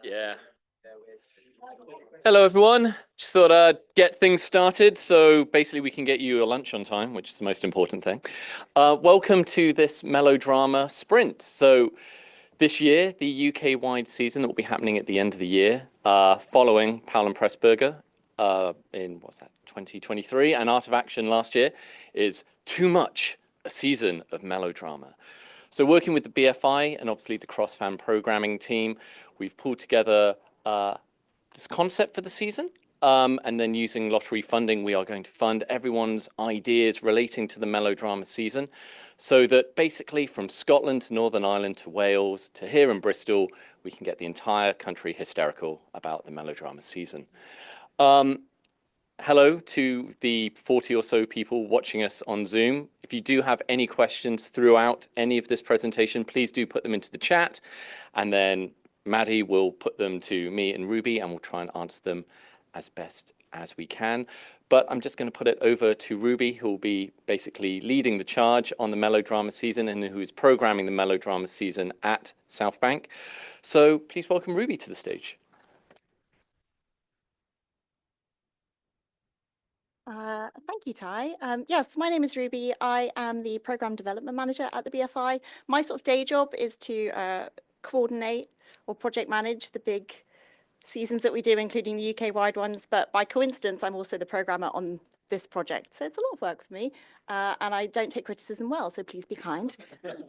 Yeah. Hello, everyone. Just thought I'd get things started. So basically, we can get you a lunch on time, which is the most important thing. Welcome to this melodrama sprint. So this year, the UK-wide season that will be happening at the end of the year, following Powell and Pressburger in, what's that, 2023, and Art of Action last year, is Too Much, a season of melodrama. So working with the BFI and obviously the cross-fan programming team, we've pulled together this concept for the season. And then using lottery funding, we are going to fund everyone's ideas relating to the melodrama season, so that basically from Scotland to Northern Ireland to Wales to here in Bristol, we can get the entire country hysterical about the melodrama season. Hello to the 40 or so people watching us on Zoom. If you do have any questions throughout any of this presentation, please do put them into the chat, and then Maddie will put them to me and Ruby, and we'll try and answer them as best as we can. But I'm just going to put it over to Ruby, who will be basically leading the charge on the melodrama season and who is programming the melodrama season at South Bank. So please welcome Ruby to the stage. Thank you, Ty. Yes, my name is Ruby. I am the Program Development Manager at the BFI. My sort of day job is to coordinate or project manage the big seasons that we do, including the UK-wide ones. But by coincidence, I'm also the programmer on this project. So it's a lot of work for me. And I don't take criticism well, so please be kind.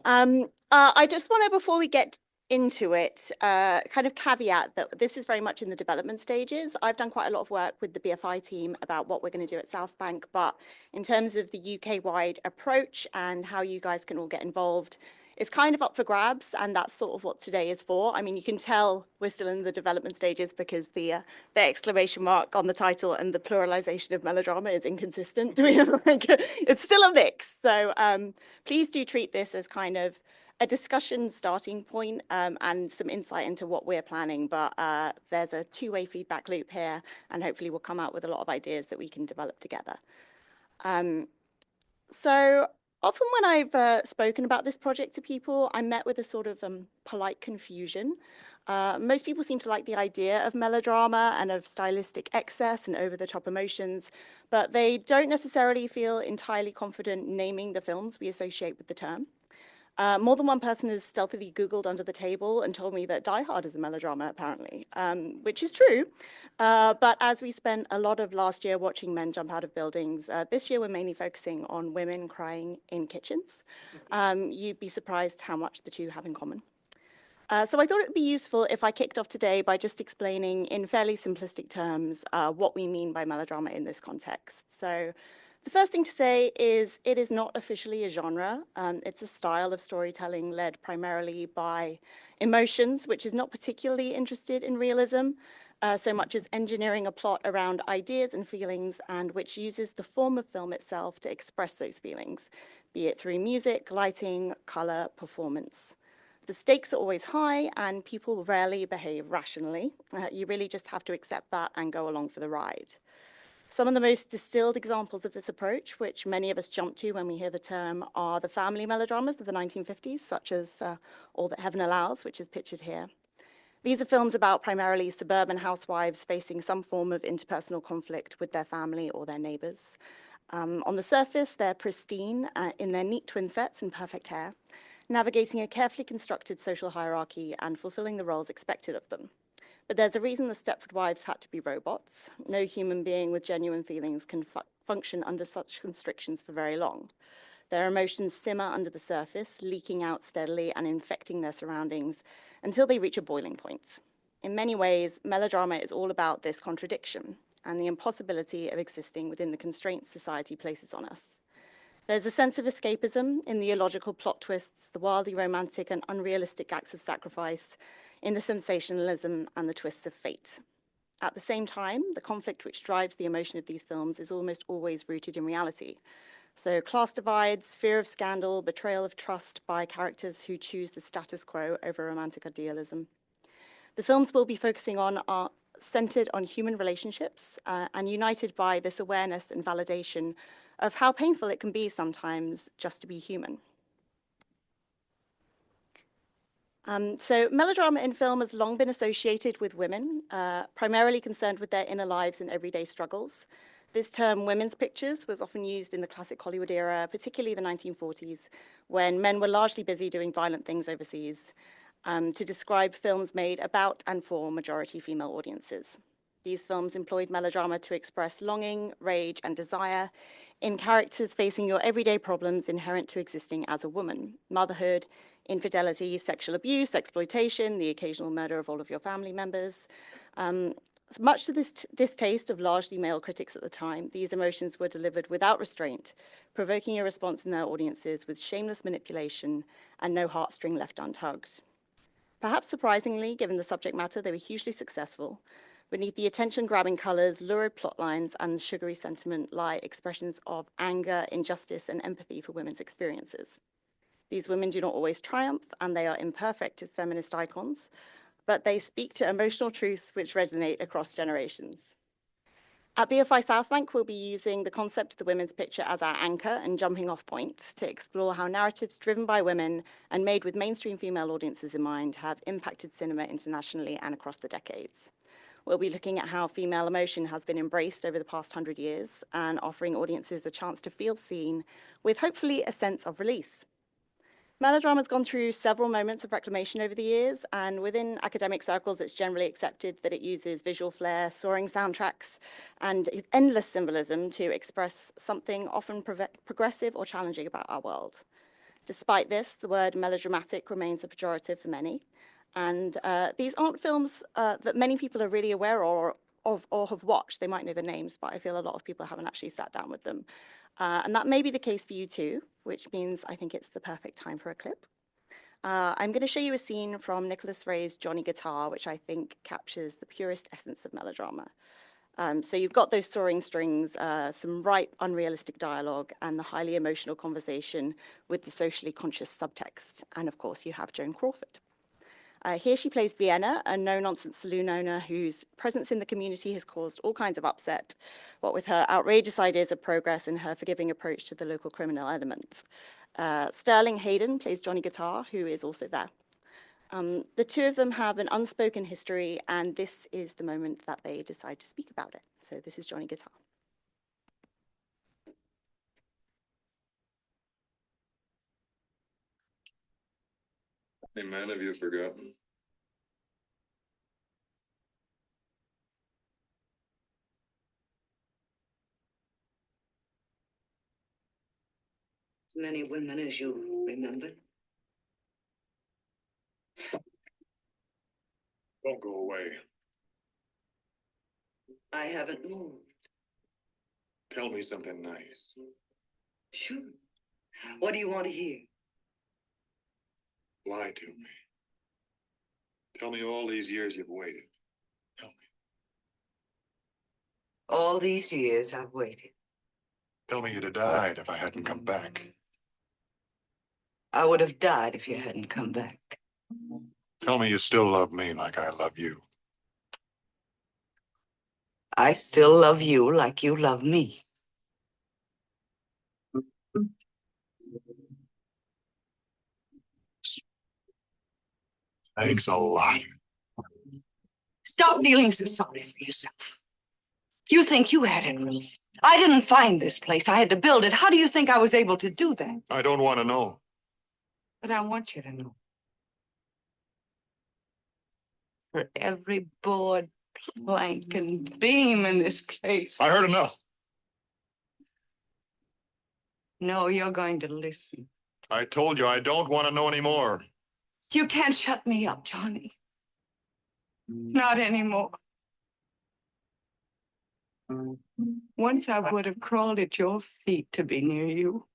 I just want to, before we get into it, kind of caveat that this is very much in the development stages. I've done quite a lot of work with the BFI team about what we're going to do at South Bank, but in terms of the UK-wide approach and how you guys can all get involved, it's kind of up for grabs, and that's sort of what today is for. I mean, you can tell we're still in the development stages because the exclamation mark on the title and the pluralization of melodrama is inconsistent. It's still a mix. So please do treat this as kind of a discussion starting point and some insight into what we're planning. But there's a two-way feedback loop here, and hopefully we'll come out with a lot of ideas that we can develop together. So often when I've spoken about this project to people, I'm met with a sort of polite confusion. Most people seem to like the idea of melodrama and of stylistic excess and over-the-top emotions, but they don't necessarily feel entirely confident naming the films we associate with the term. More than one person has stealthily Googled under the table and told me that Die Hard is a melodrama, apparently, which is true. But as we spent a lot of last year watching men jump out of buildings, this year we're mainly focusing on women crying in kitchens. You'd be surprised how much the two have in common. So I thought it would be useful if I kicked off today by just explaining in fairly simplistic terms what we mean by melodrama in this context. So the first thing to say is it is not officially a genre. It's a style of storytelling led primarily by emotions, which is not particularly interested in realism so much as engineering a plot around ideas and feelings, and which uses the form of film itself to express those feelings, be it through music, lighting, color, performance. The stakes are always high, and people rarely behave rationally. You really just have to accept that and go along for the ride. Some of the most distilled examples of this approach, which many of us jump to when we hear the term, are the family melodramas of the 1950s, such as All That Heaven Allows, which is pictured here. These are films about primarily suburban housewives facing some form of interpersonal conflict with their family or their neighbors. On the surface, they're pristine in their neat twin sets and perfect hair, navigating a carefully constructed social hierarchy and fulfilling the roles expected of them. But there's a reason the Stepford wives had to be robots. No human being with genuine feelings can function under such constrictions for very long. Their emotions simmer under the surface, leaking out steadily and infecting their surroundings until they reach a boiling point. In many ways, melodrama is all about this contradiction and the impossibility of existing within the constraints society places on us. There's a sense of escapism in the illogical plot twists, the wildly romantic and unrealistic acts of sacrifice, in the sensationalism and the twists of fate. At the same time, the conflict which drives the emotion of these films is almost always rooted in reality. So class divides, fear of scandal, betrayal of trust by characters who choose the status quo over romantic idealism. The films we'll be focusing on are centered on human relationships and united by this awareness and validation of how painful it can be sometimes just to be human. So melodrama in film has long been associated with women, primarily concerned with their inner lives and everyday struggles. This term, women's pictures, was often used in the classic Hollywood era, particularly the 1940s, when men were largely busy doing violent things overseas, to describe films made about and for majority female audiences. These films employed melodrama to express longing, rage, and desire in characters facing your everyday problems inherent to existing as a woman: motherhood, infidelity, sexual abuse, exploitation, the occasional murder of all of your family members. Much to this distaste of largely male critics at the time, these emotions were delivered without restraint, provoking a response in their audiences with shameless manipulation and no heartstring left untugged. Perhaps surprisingly, given the subject matter, they were hugely successful. Beneath the attention-grabbing colors, lurid plotlines, and sugary sentiment lie expressions of anger, injustice, and empathy for women's experiences. These women do not always triumph, and they are imperfect as feminist icons, but they speak to emotional truths which resonate across generations. At BFI Southbank, we'll be using the concept of the women's picture as our anchor and jumping off point to explore how narratives driven by women and made with mainstream female audiences in mind have impacted cinema internationally and across the decades. We'll be looking at how female emotion has been embraced over the past 100 years and offering audiences a chance to feel seen with hopefully a sense of release. Melodrama has gone through several moments of reclamation over the years, and within academic circles, it's generally accepted that it uses visual flair, soaring soundtracks, and endless symbolism to express something often progressive or challenging about our world. Despite this, the word melodramatic remains a pejorative for many, and these aren't films that many people are really aware of or have watched. They might know the names, but I feel a lot of people haven't actually sat down with them. And that may be the case for you too, which means I think it's the perfect time for a clip. I'm going to show you a scene from Nicholas Ray's Johnny Guitar, which I think captures the purest essence of melodrama. So you've got those soaring strings, some ripe, unrealistic dialogue, and the highly emotional conversation with the socially conscious subtext. And of course, you have Joan Crawford. Here she plays Vienna, a no-nonsense saloon owner whose presence in the community has caused all kinds of upset, what with her outrageous ideas of progress and her forgiving approach to the local criminal elements. Sterling Hayden plays Johnny Guitar, who is also there. The two of them have an unspoken history, and this is the moment that they decide to speak about it. So this is Johnny Guitar. Hey man, have you forgotten? As many women as you remember. Don't go away. I haven't moved. Tell me something nice. Sure. What do you want to hear? Lie to me. Tell me all these years you've waited. Tell me. All these years I've waited. Tell me you'd have died if I hadn't come back. I would have died if you hadn't come back. Tell me you still love me like I love you. I still love you like you love me. Thanks a lot. Stop feeling so sorry for yourself. You think you had it rough. I didn't find this place. I had to build it. How do you think I was able to do that? I don't want to know. But I want you to know. For every board, plank, and beam in this place. I heard enough. No, you're going to listen. I told you I don't want to know anymore. You can't shut me up, Johnny. Not anymore. Once I would have crawled at your feet to be near you.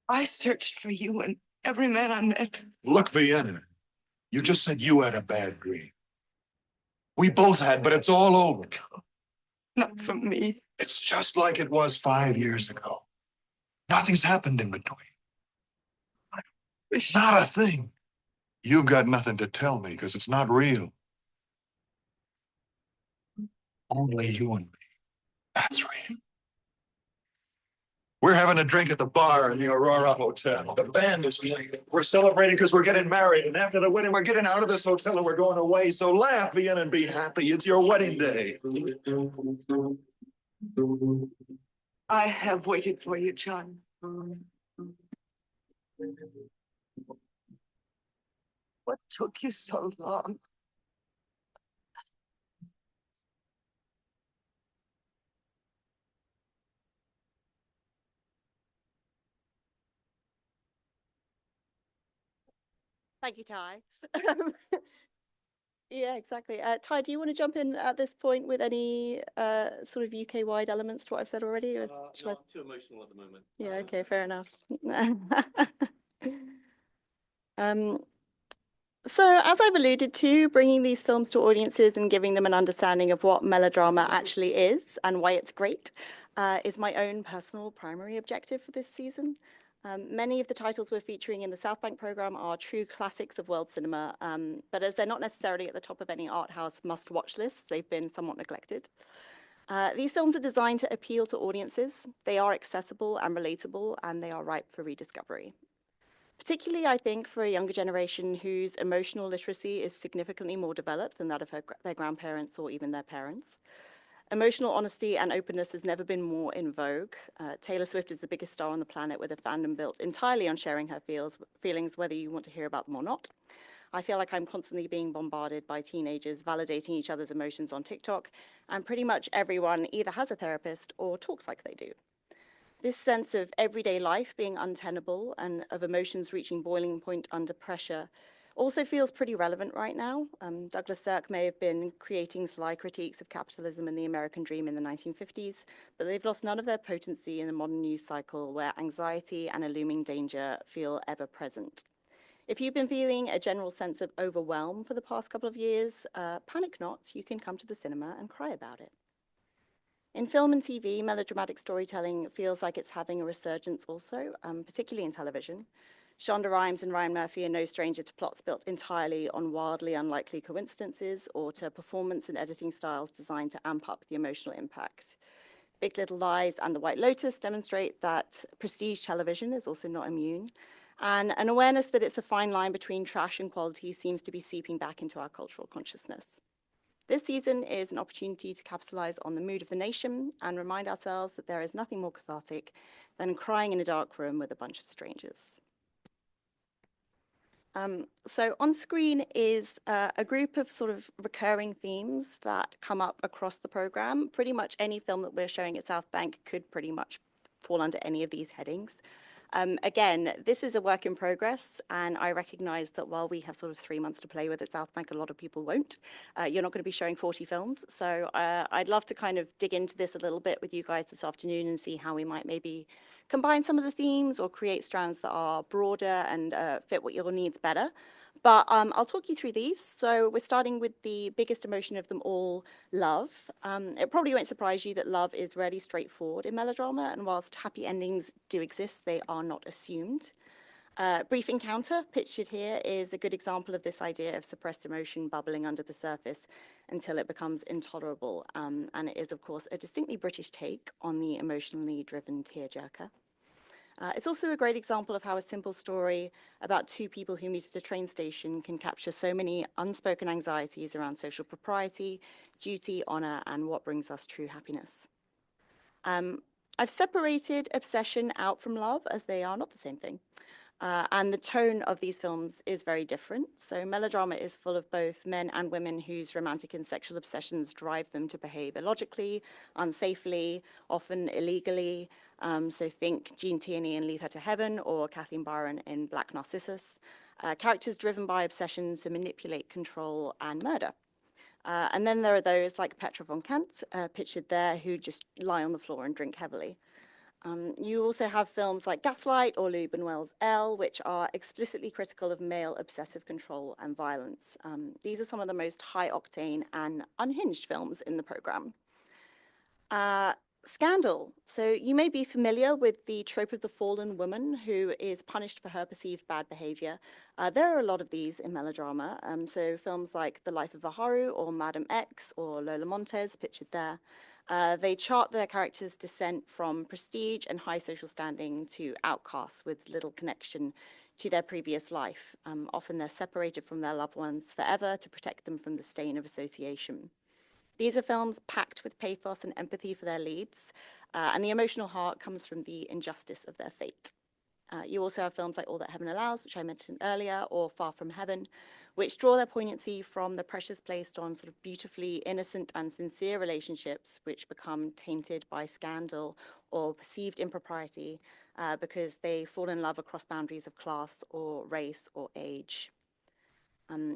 I searched for you and every man I met. Look, Vienna, you just said you had a bad dream. We both had, but it's all over. Not for me. It's just like it was 5 years ago. Nothing's happened in between. Not a thing. You've got nothing to tell me because it's not real. Only you and me. That's right. We're having a drink at the bar in the Aurora Hotel. The band is playing. We're celebrating because we're getting married. And after the wedding, we're getting out of this hotel and we're going away. So laugh, Ian, and be happy. It's your wedding day. I have waited for you, John. What took you so long? Thank you, Ty. Yeah, exactly. Ty, do you want to jump in at this point with any sort of UK-wide elements to what I've said already? Or shall I'm too emotional at the moment. Yeah, okay, fair enough. Um, so as I've alluded to, bringing these films to audiences and giving them an understanding of what melodrama actually is and why it's great is my own personal primary objective for this season. Many of the titles we're featuring in the South Bank program are true classics of world cinema, but as they're not necessarily at the top of any art house must-watch lists, they've been somewhat neglected. These films are designed to appeal to audiences. They are accessible and relatable, and they are ripe for rediscovery. Particularly, I think, for a younger generation whose emotional literacy is significantly more developed than that of their grandparents or even their parents. Emotional honesty and openness has never been more in vogue. Taylor Swift is the biggest star on the planet with a fandom built entirely on sharing her feelings, whether you want to hear about them or not. I feel like I'm constantly being bombarded by teenagers validating each other's emotions on TikTok, and pretty much everyone either has a therapist or talks like they do. This sense of everyday life being untenable and of emotions reaching boiling point under pressure also feels pretty relevant right now. Douglas Sirk may have been creating sly critiques of capitalism and the American dream in the 1950s, but they've lost none of their potency in the modern news cycle where anxiety and a looming danger feel ever present. If you've been feeling a general sense of overwhelm for the past couple of years, panic not, you can come to the cinema and cry about it. In film and TV, melodramatic storytelling feels like it's having a resurgence also, particularly in television. Shonda Rhimes and Ryan Murphy are no stranger to plots built entirely on wildly unlikely coincidences or to performance and editing styles designed to amp up the emotional impact. Big Little Lies and The White Lotus demonstrate that prestige television is also not immune, and an awareness that it's a fine line between trash and quality seems to be seeping back into our cultural consciousness. This season is an opportunity to capitalize on the mood of the nation and remind ourselves that there is nothing more cathartic than crying in a dark room with a bunch of strangers. So on screen is a group of sort of recurring themes that come up across the program. Pretty much any film that we're showing at South Bank could pretty much fall under any of these headings. Again, this is a work in progress, and I recognize that while we have sort of 3 months to play with at South Bank, a lot of people won't. You're not going to be showing 40 films, so I'd love to kind of dig into this a little bit with you guys this afternoon and see how we might maybe combine some of the themes or create strands that are broader and fit what your needs better. But I'll talk you through these. So we're starting with the biggest emotion of them all, love. It probably won't surprise you that love is rarely straightforward in melodrama, and whilst happy endings do exist, they are not assumed. Brief Encounter, pictured here, is a good example of this idea of suppressed emotion bubbling under the surface until it becomes intolerable. And it is, of course, a distinctly British take on the emotionally driven tearjerker. It's also a great example of how a simple story about two people who meet at a train station can capture so many unspoken anxieties around social propriety, duty, honor, and what brings us true happiness. I've separated obsession out from love as they are not the same thing. And the tone of these films is very different. So melodrama is full of both men and women whose romantic and sexual obsessions drive them to behave illogically, unsafely, often illegally. So think Gene Tierney in Leave Her to Heaven or Kathleen Byron in Black Narcissus. Characters driven by obsession to manipulate, control, and murder. And then there are those like Petra von Kant, pictured there, who just lie on the floor and drink heavily. You also have films like Gaslight or Louis Buñuel's Elle, which are explicitly critical of male obsessive control and violence. These are some of the most high-octane and unhinged films in the program. Scandal. So you may be familiar with the trope of the fallen woman who is punished for her perceived bad behavior. There are a lot of these in melodrama. So films like The Life of Aharu or Madam X or Lola Montez, pictured there. They chart their characters' descent from prestige and high social standing to outcasts with little connection to their previous life. Often they're separated from their loved ones forever to protect them from the stain of association. These are films packed with pathos and empathy for their leads, and the emotional heart comes from the injustice of their fate. You also have films like All That Heaven Allows, which I mentioned earlier, or Far From Heaven, which draw their poignancy from the pressures placed on sort of beautifully innocent and sincere relationships, which become tainted by scandal or perceived impropriety because they fall in love across boundaries of class or race or age.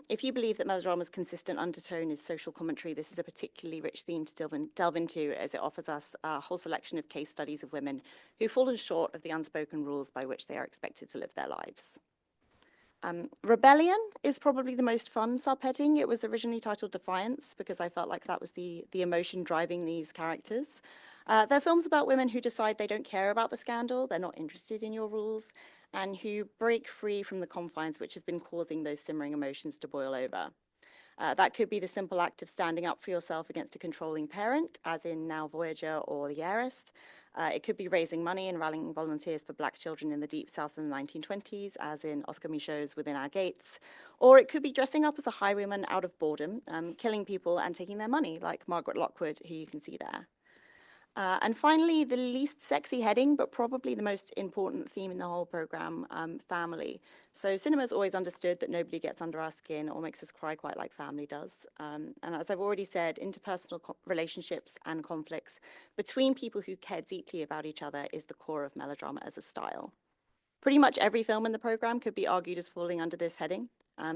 If you believe that melodrama's consistent undertone is social commentary, this is a particularly rich theme to delve into, as it offers us a whole selection of case studies of women who've fallen short of the unspoken rules by which they are expected to live their lives. Rebellion is probably the most fun subheading. It was originally titled Defiance because I felt like that was the emotion driving these characters. They're films about women who decide they don't care about the scandal, they're not interested in your rules, and who break free from the confines which have been causing those simmering emotions to boil over. That could be the simple act of standing up for yourself against a controlling parent, as in Now Voyager or The Heiress. It could be raising money and rallying volunteers for Black children in the Deep South in the 1920s, as in Oscar Michaud's Within Our Gates. Or it could be dressing up as a highwayman out of boredom, killing people and taking their money, like Margaret Lockwood, who you can see there. And finally, the least sexy heading, but probably the most important theme in the whole program, family. So cinema's always understood that nobody gets under our skin or makes us cry quite like family does. And as I've already said, interpersonal relationships and conflicts between people who care deeply about each other is the core of melodrama as a style. Pretty much every film in the program could be argued as falling under this heading.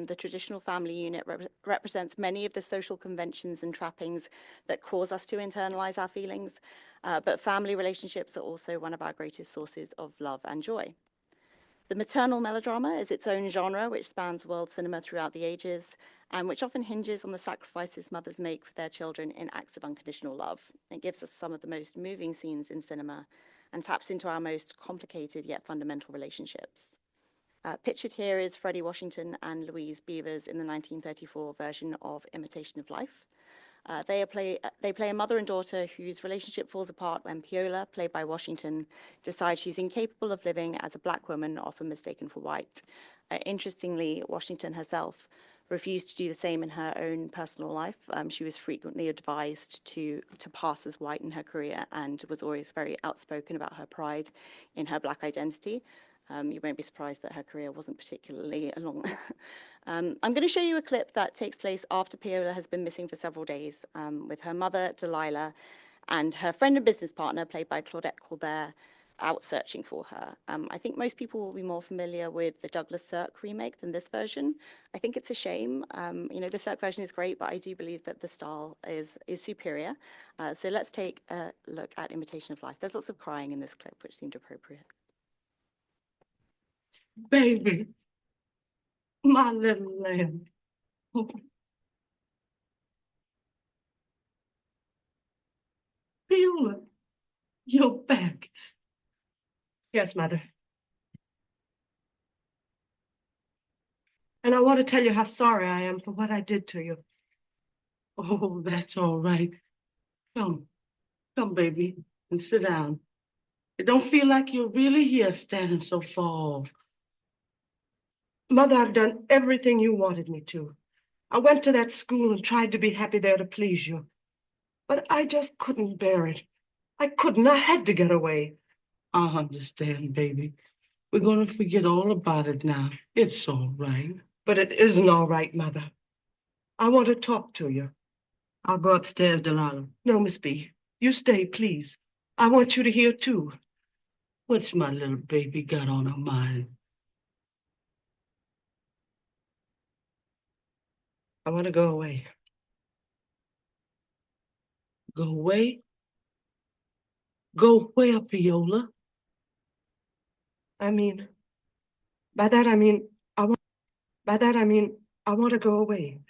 The traditional family unit represents many of the social conventions and trappings that cause us to internalize our feelings, but family relationships are also one of our greatest sources of love and joy. The maternal melodrama is its own genre, which spans world cinema throughout the ages, and which often hinges on the sacrifices mothers make for their children in acts of unconditional love. It gives us some of the most moving scenes in cinema and taps into our most complicated yet fundamental relationships. Pictured here is Freddie Washington and Louise Beavers in the 1934 version of Imitation of Life. They play a mother and daughter whose relationship falls apart when Piola, played by Washington, decides she's incapable of living as a Black woman, often mistaken for white. Interestingly, Washington herself refused to do the same in her own personal life. She was frequently advised to pass as white in her career and was always very outspoken about her pride in her Black identity. You won't be surprised that her career wasn't particularly long. I'm going to show you a clip that takes place after Piola has been missing for several days, with her mother, Delilah, and her friend and business partner, played by Claudette Colbert, out searching for her. I think most people will be more familiar with the Douglas Sirk remake than this version. I think it's a shame. The Sirk version is great, but I do believe that the style is superior. So let's take a look at Imitation of Life. There's lots of crying in this clip, which seemed appropriate. Baby, my little lamb. Viola, you're back. Yes, Mother. And I want to tell you how sorry I am for what I did to you. Oh, that's all right. Come, baby, and sit down. It don't feel like you're really here standing so far off. Mother, I've done everything you wanted me to. I went to that school and tried to be happy there to please you. But I just couldn't bear it. I couldn't. I had to get away. I understand, baby. We're going to forget all about it now. It's all right. But it isn't all right, Mother. I want to talk to you. I'll go upstairs, Delilah. No, Miss B. You stay, please. I want you to hear, too. What's my little baby got on her mind? I want to go away. Go away? Go where, Viola? By that I mean, I want to go away.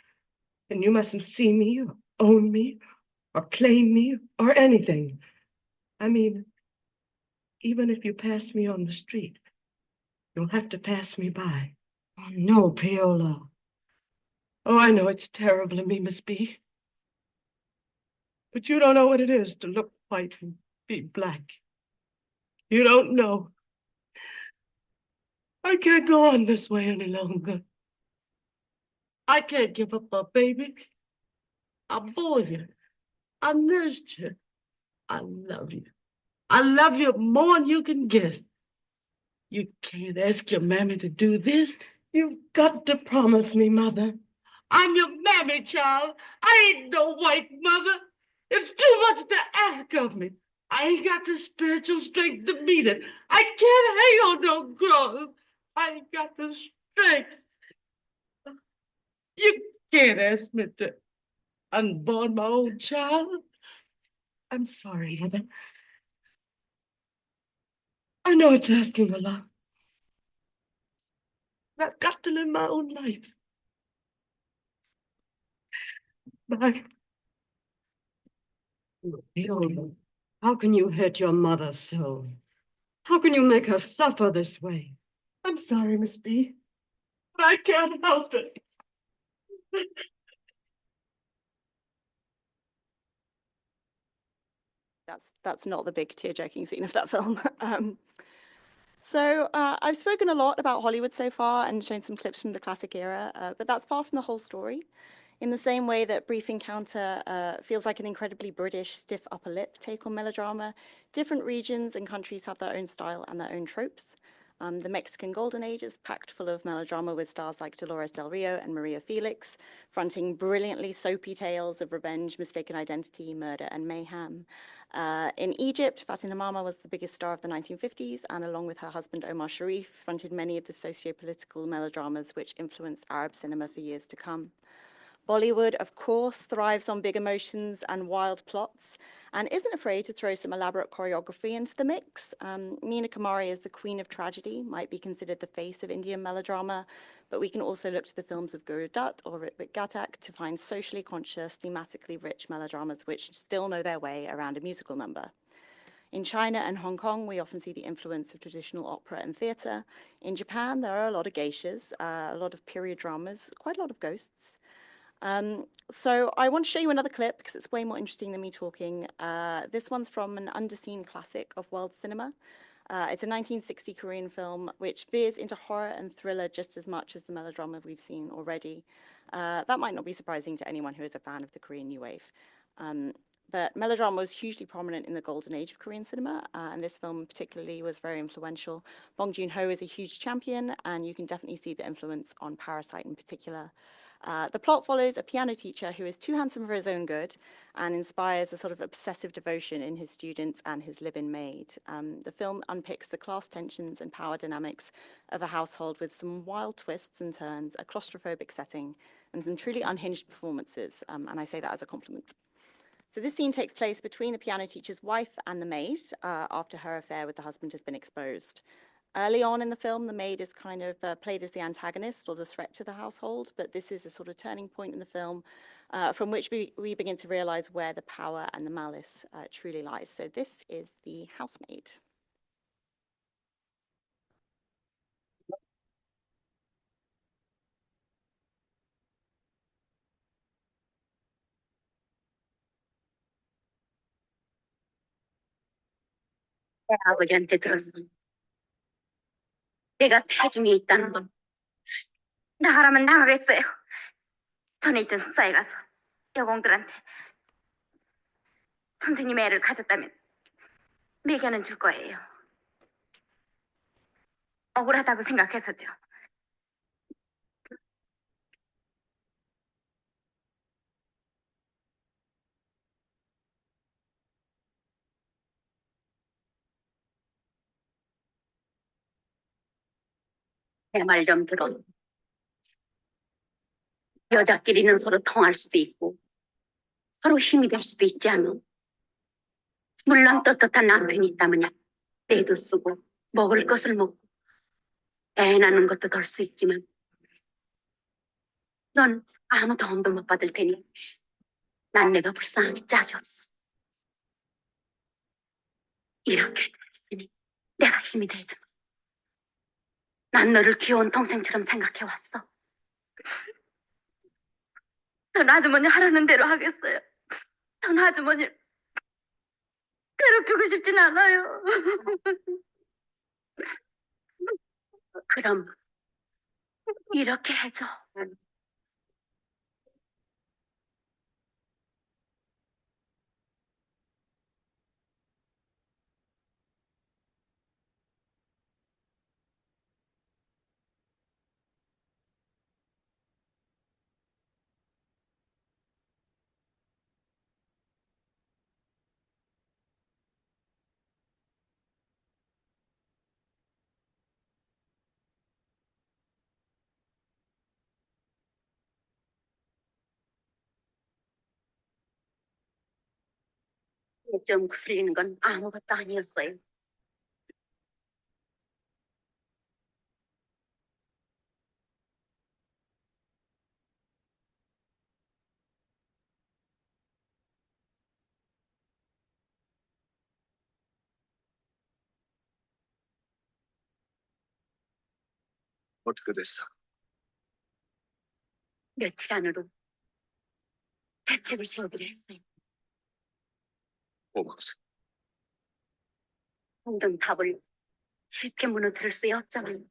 And you mustn't see me or own me or claim me or anything. I mean, even if you pass me on the street, you'll have to pass me by. Oh, no, Paola. Oh, I know it's terrible of me, Miss B. But you don't know what it is to look white and be black. You don't know. I can't go on this way any longer. I can't give up my baby. I bore you. I nursed you. I love you. I love you more than you can guess. You can't ask your mammy to do this. You've got to promise me, Mother. I'm your mammy, child. I ain't no white mother. It's too much to ask of me. I ain't got the spiritual strength to meet it. I can't hang on no cross. I ain't got the strength. You can't ask me to unborn my own child. I'm sorry, Mother. I know it's asking a lot. I've got to live my own life. Bye. Paola, how can you hurt your mother so? How can you make her suffer this way? I'm sorry, Miss B, but I can't help it. That's not the big tear-jerking scene of that film. I've spoken a lot about Hollywood so far and shown some clips from the classic era, but that's far from the whole story. In the same way that Brief Encounter feels like an incredibly British stiff upper lip take on melodrama, different regions and countries have their own style and their own tropes. The Mexican Golden Age is packed full of melodrama with stars like Dolores Del Rio and Maria Felix, fronting brilliantly soapy tales of revenge, mistaken identity, murder, and mayhem. In Egypt, Fatima Mama was the biggest star of the 1950s, and along with her husband Omar Sharif, fronted many of the socio-political melodramas which influenced Arab cinema for years to come. Bollywood, of course, thrives on big emotions and wild plots, and isn't afraid to throw some elaborate choreography into the mix. Meena Kumari as the queen of tragedy might be considered the face of Indian melodrama, but we can also look to the films of Guru Dutt or Ritwik Ghatak to find socially conscious, thematically rich melodramas which still know their way around a musical number. In China and Hong Kong, we often see the influence of traditional opera and theatre. In Japan, there are a lot of geishas, a lot of period dramas, quite a lot of ghosts. So I want to show you another clip because it's way more interesting than me talking. This one's from an underseen classic of world cinema. It's a 1960 Korean film which veers into horror and thriller just as much as the melodrama we've seen already. That might not be surprising to anyone who is a fan of the Korean New Wave. But melodrama was hugely prominent in the golden age of Korean cinema, and this film particularly was very influential. Bong Joon-ho is a huge champion, and you can definitely see the influence on Parasite in particular. The plot follows a piano teacher who is too handsome for his own good and inspires a sort of obsessive devotion in his students and his live-in maid. The film unpicks the class tensions and power dynamics of a household with some wild twists and turns, a claustrophobic setting, and some truly unhinged performances, and I say that as a compliment. So this scene takes place between the piano teacher's wife and the maid after her affair with the husband has been exposed. Early on in the film, the maid is kind of played as the antagonist or the threat to the household, but this is a sort of turning point in the film from which we begin to realize where the power and the malice truly lies. So this is The Housemaid. 아버지한테 들었어. 내가 태중에 있다는 걸. 나가라면 나가겠어요. 전에 있던 숙사에 가서 여공들한테 선생님 애를 가졌다면 매겨는 줄 거예요. 억울하다고 생각해서죠. 내 말 좀 들어. 여자끼리는 서로 통할 수도 있고 서로 힘이 될 수도 있지 않아? 물론 떳떳한 남편이 있다면야 때도 쓰고 먹을 것을 먹고 애 낳는 것도 덜 수 있지만 넌 아무 도움도 못 받을 테니 난 내가 불쌍하기 짝이 없어. 이렇게 됐으니 내가 힘이 되지. 난 너를 귀여운 동생처럼 생각해왔어. 전 아주머니 하라는 대로 하겠어요. 전 아주머니를 괴롭히고 싶진 않아요. 그럼 이렇게 해줘. 좀 풀리는 건 아무것도 아니었어요. 어떻게 됐어? 며칠 안으로 대책을 세우기로 했어요. 고맙소. 모든 답을 쉽게 무너뜨릴 수 없잖아요.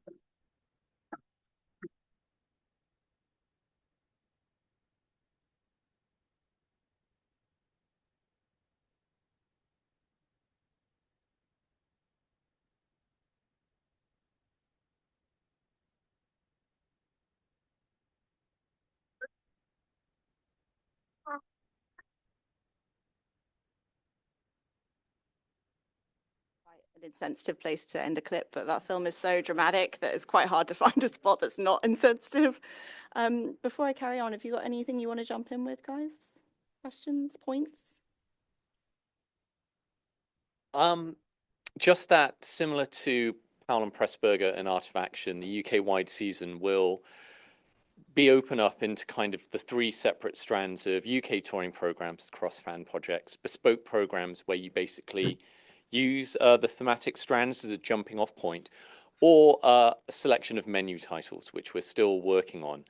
An insensitive place to end a clip, but that film is so dramatic that it's quite hard to find a spot that's not insensitive. Before I carry on, have you got anything you want to jump in with, guys? Questions, points? Just that, similar to Powell and Pressburger and Art of Action, the UK-wide season will be open up into kind of the three separate strands of UK touring programs, cross fan projects, bespoke programs where you basically use the thematic strands as a jumping off point, or a selection of menu titles, which we're still working on.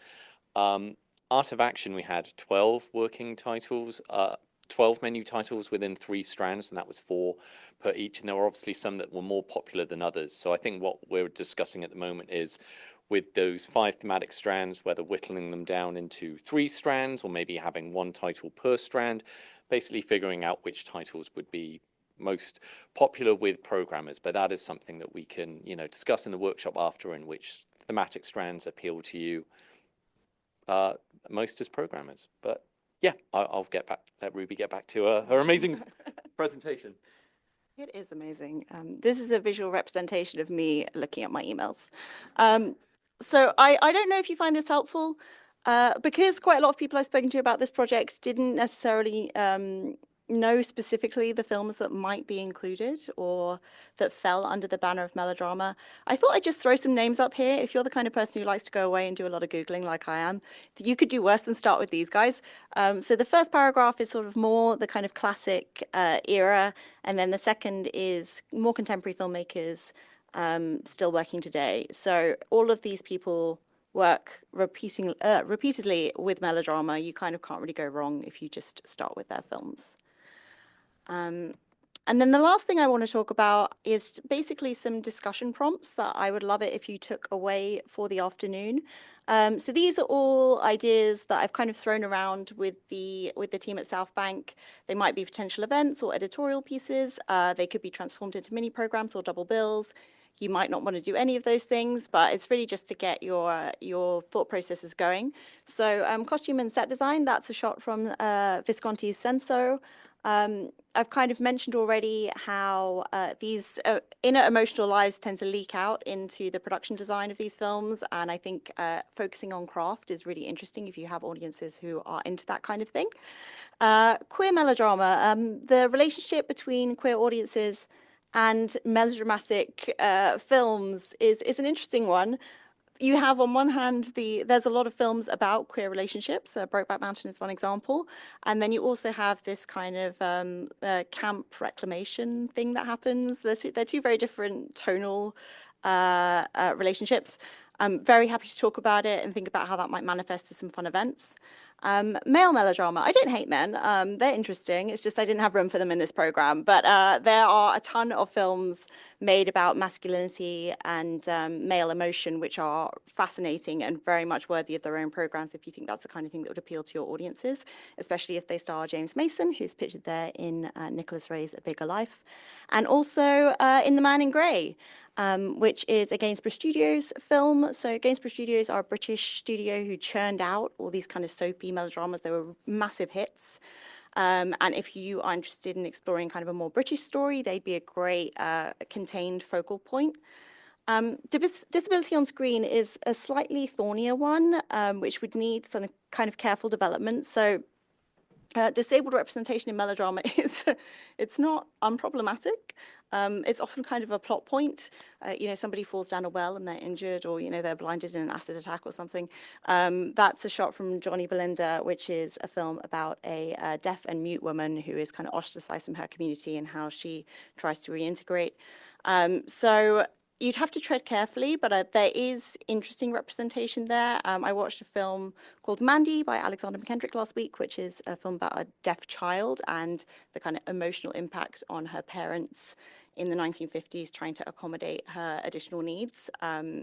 Art of Action, we had 12 working titles, 12 menu titles within 3 strands, and that was 4 per each. And there were obviously some that were more popular than others. So I think what we're discussing at the moment is with those 5 thematic strands, whether whittling them down into 3 strands or maybe having 1 title per strand, basically figuring out which titles would be most popular with programmers. But that is something that we can, discuss in the workshop after, in which thematic strands appeal to you most as programmers. But yeah, I'll let Ruby get back to her amazing presentation. It is amazing. This is a visual representation of me looking at my emails. So I don't know if you find this helpful, because quite a lot of people I've spoken to about this project didn't necessarily know specifically the films that might be included or that fell under the banner of melodrama. I thought I'd just throw some names up here. If you're the kind of person who likes to go away and do a lot of Googling like I am, you could do worse than start with these guys. So the first paragraph is sort of more the kind of classic era, and then the second is more contemporary filmmakers still working today. So all of these people work repeatedly with melodrama. You kind of can't really go wrong if you just start with their films. And then the last thing I want to talk about is basically some discussion prompts that I would love it if you took away for the afternoon. So these are all ideas that I've kind of thrown around with the team at South Bank. They might be potential events or editorial pieces. They could be transformed into mini programs or double bills. You might not want to do any of those things, but it's really just to get your thought processes going. So costume and set design, that's a shot from Visconti's Senso. I've kind of mentioned already how these inner emotional lives tend to leak out into the production design of these films, and I think focusing on craft is really interesting if you have audiences who are into that kind of thing. Queer melodrama, the relationship between queer audiences and melodramatic films is an interesting one. you have on one hand, there's a lot of films about queer relationships. Brokeback Mountain is one example. And then you also have this kind of camp reclamation thing that happens. They're two very different tonal relationships. I'm very happy to talk about it and think about how that might manifest to some fun events. Male melodrama. I don't hate men. They're interesting. It's just I didn't have room for them in this program. But there are a ton of films made about masculinity and male emotion, which are fascinating and very much worthy of their own programs if you think that's the kind of thing that would appeal to your audiences, especially if they star James Mason, who's pictured there in Nicholas Ray's A Bigger Life, and also in The Man in Grey, which is a Gainsborough Studios film. So Gainsborough Studios are a British studio who churned out all these kind of soapy melodramas. They were massive hits. And if you are interested in exploring kind of a more British story, they'd be a great contained focal point. Disability on screen is a slightly thornier one, which would need some kind of careful development. So disabled representation in melodrama it's not unproblematic. It's often kind of a plot point. Somebody falls down a well and they're injured, or they're blinded in an acid attack or something. That's a shot from Johnny Belinda, which is a film about a deaf and mute woman who is kind of ostracized from her community and how she tries to reintegrate. So you'd have to tread carefully, but there is interesting representation there. I watched a film called Mandy by Alexander McKendrick last week, which is a film about a deaf child and the kind of emotional impact on her parents in the 1950s trying to accommodate her additional needs,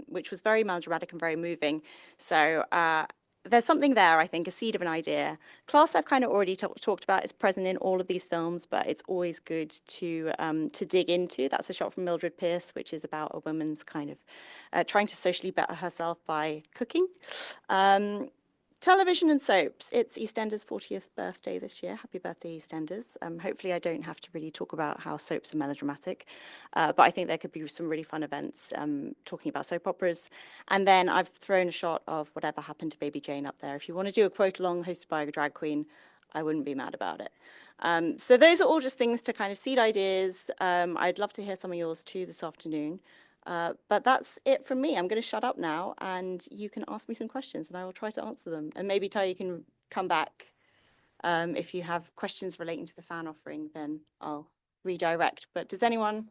which was very melodramatic and very moving. So there's something there, I think, a seed of an idea. Class I've kind of already talked about is present in all of these films, but it's always good to dig into. That's a shot from Mildred Pierce, which is about a woman's kind of trying to socially better herself by cooking. Television and soaps. It's EastEnders' 40th birthday this year. Happy birthday, EastEnders. Hopefully I don't have to really talk about how soaps are melodramatic, but I think there could be some really fun events talking about soap operas. And then I've thrown a shot of Whatever Happened to Baby Jane up there. If you want to do a quote along hosted by a drag queen, I wouldn't be mad about it. So those are all just things to kind of seed ideas. I'd love to hear some of yours too this afternoon. But that's it from me. I'm going to shut up now, and you can ask me some questions, and I will try to answer them. And maybe, Ty, you can come back if you have questions relating to the fan offering, then I'll redirect. But does anyone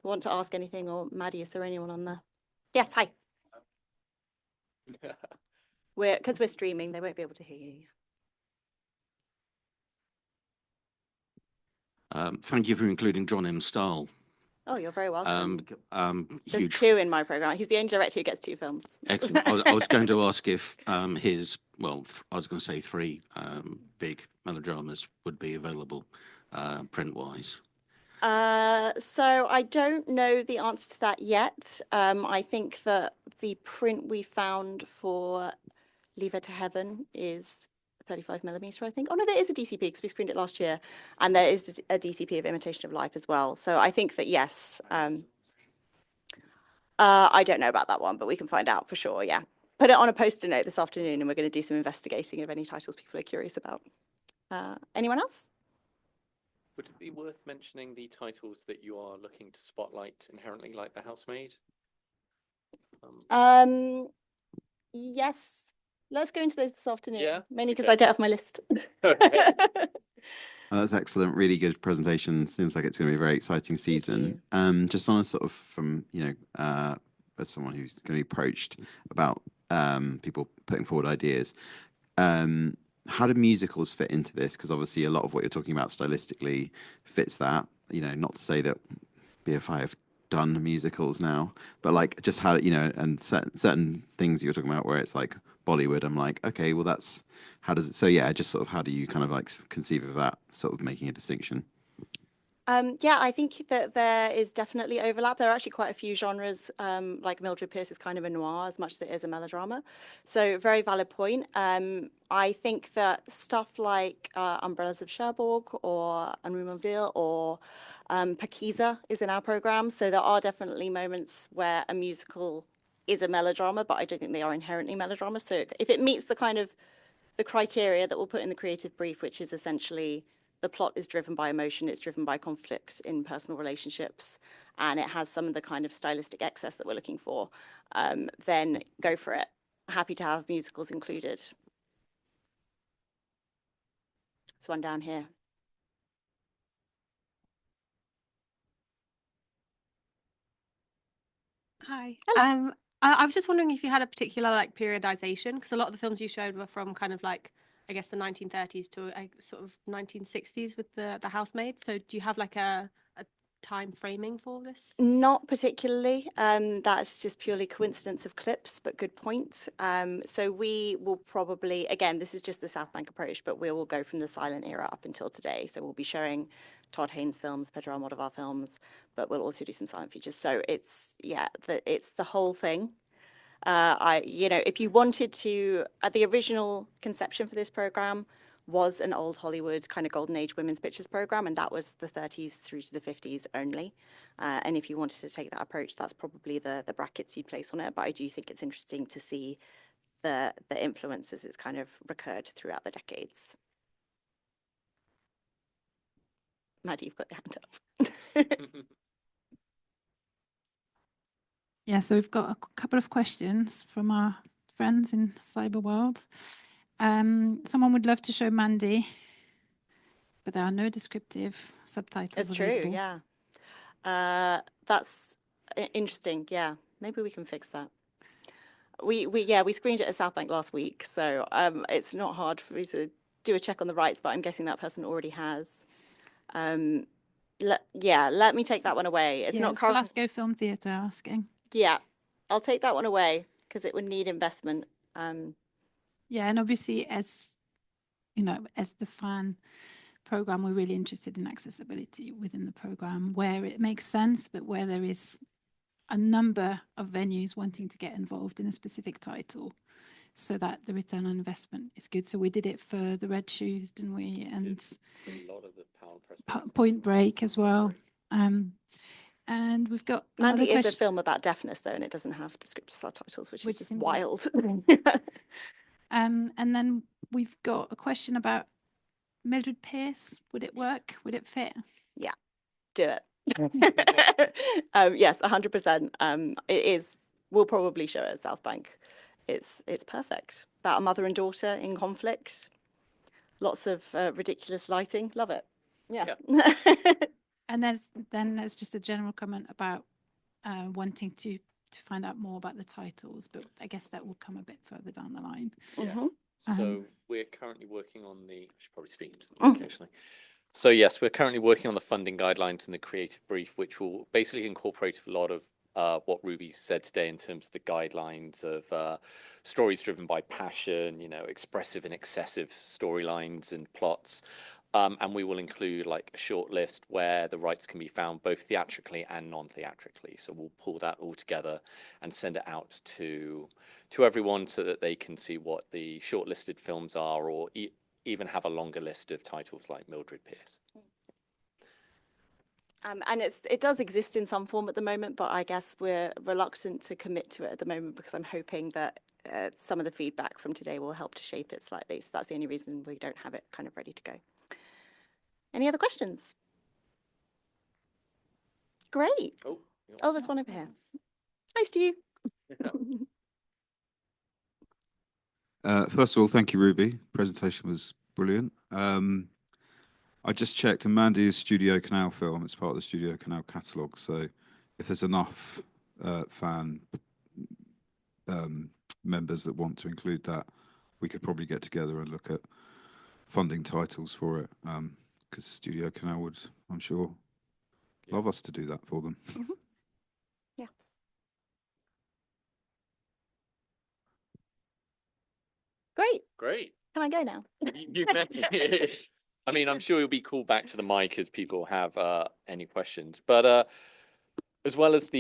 want to ask anything? Or Maddie, is there anyone on there? Yes, hi. Because we're streaming, they won't be able to hear you. Thank you for including John M. Stahl. Oh, you're very welcome. There's Huge. 2 in my program. He's the only director who gets 2 films. Excellent. I was going to ask if I was going to say 3 big melodramas would be available print-wise. So I don't know the answer to that yet. I think that the print we found for Leave Her to Heaven is 35mm, I think. Oh no, there is a DCP because we screened it last year, and there is a DCP of Imitation of Life as well. So I think that yes. I don't know about that one, but we can find out for sure. Yeah, put it on a poster note this afternoon, and we're going to do some investigating of any titles people are curious about. Anyone else? Would it be worth mentioning the titles that you are looking to spotlight inherently, like The Housemaid? Yes. Let's go into those this afternoon. Yeah. Mainly because I don't have my list. Okay. That's excellent. Really good presentation. Seems like it's going to be a very exciting season. Just on a sort of from, as someone who's going to be approached about people putting forward ideas, how do musicals fit into this? Because obviously a lot of what you're talking about stylistically fits that. Not to say that BFI have done musicals now, but like just how, and certain things you're talking about where it's like Bollywood, I'm like, okay, well that's, how does it, so yeah, just sort of how do you kind of like conceive of that sort of making a distinction? Yeah, I think that there is definitely overlap. There are actually quite a few genres, like Mildred Pierce is kind of a noir as much as it is a melodrama. So very valid point. I think that stuff like Umbrellas of Cherbourg or Unveil or Pakiza is in our program. So there are definitely moments where a musical is a melodrama, but I don't think they are inherently melodramas. So if it meets the kind of the criteria that we'll put in the creative brief, which is essentially the plot is driven by emotion, it's driven by conflicts in personal relationships, and it has some of the kind of stylistic excess that we're looking for, then go for it. Happy to have musicals included. There's one down here. Hi. Hello. I was just wondering if you had a particular like periodization, because a lot of the films you showed were from kind of like, I guess, the 1930s to sort of 1960s with the housemaids. So do you have like a time framing for this? Not particularly. That's just purely coincidence of clips, but good point. So we will probably, again, this is just the South Bank approach, but we will go from the silent era up until today. So we'll be showing Todd Haynes films, Pedro Almodovar films, but we'll also do some silent features. So it's, yeah, it's the whole thing. If you wanted to, the original conception for this program was an old Hollywood kind of golden age women's pictures program, and that was the 30s through to the 50s only. And if you wanted to take that approach, that's probably the brackets you'd place on it. But I do think it's interesting to see the influences it's kind of recurred throughout the decades. Maddie, you've got your hand up. Yeah, so we've got a couple of questions from our friends in cyber world. Someone would love to show Mandy, but there are no descriptive subtitles It's available. true, yeah. That's interesting. Yeah, maybe we can fix that. We screened it at South Bank last week, so it's not hard for me to do a check on the rights, but I'm guessing that person already has. Let me take that one away. It's not Glasgow Film Theatre asking. Yeah, I'll take that one away because it would need investment. Yeah, and obviously, as you know, as the fan program, we're really interested in accessibility within the program where it makes sense, but where there is a number of venues wanting to get involved in a specific title so that the return on investment is good. So we did it for the Red Shoes, didn't we? And a lot of the Point Break as well. And we've got Mandy is a film about deafness, though, and it doesn't have descriptive subtitles, which is just wild. And then we've got a question about Mildred Pierce. Would it work? Would it fit? Yeah, do it. Yes, 100%. It is. We'll probably show it at South Bank. It's perfect. About a mother and daughter in conflict. Lots of ridiculous lighting. Love it. Yeah. And there's just a general comment about wanting to find out more about the titles, but I guess that will come a bit further down the line. Yeah. So we're currently working on the. I should probably speak into the mic occasionally. So yes, we're currently working on the funding guidelines and the creative brief, which will basically incorporate a lot of what Ruby said today in terms of the guidelines of stories driven by passion, expressive and excessive storylines and plots. And we will include like a short list where the rights can be found both theatrically and non-theatrically. So we'll pull that all together and send it out to everyone so that they can see what the shortlisted films are, or even have a longer list of titles like Mildred Pierce. And it does exist in some form at the moment, but I guess we're reluctant to commit to it at the moment because I'm hoping that some of the feedback from today will help to shape it slightly. So that's the only reason we don't have it kind of ready to go. Any other questions? Great. Oh, there's one over here. Nice to you. First of all, thank you, Ruby. Presentation was brilliant. I just checked, and Mandy is Studio Canal film. It's part of the Studio Canal catalogue. So if there's enough fan members that want to include that, we could probably get together and look at funding titles for it. Because Studio Canal would, I'm sure, love us to do that for them. Yeah. Great. Can I go now? You may. I mean, I'm sure you'll be called back to the mic as people have any questions. But as well as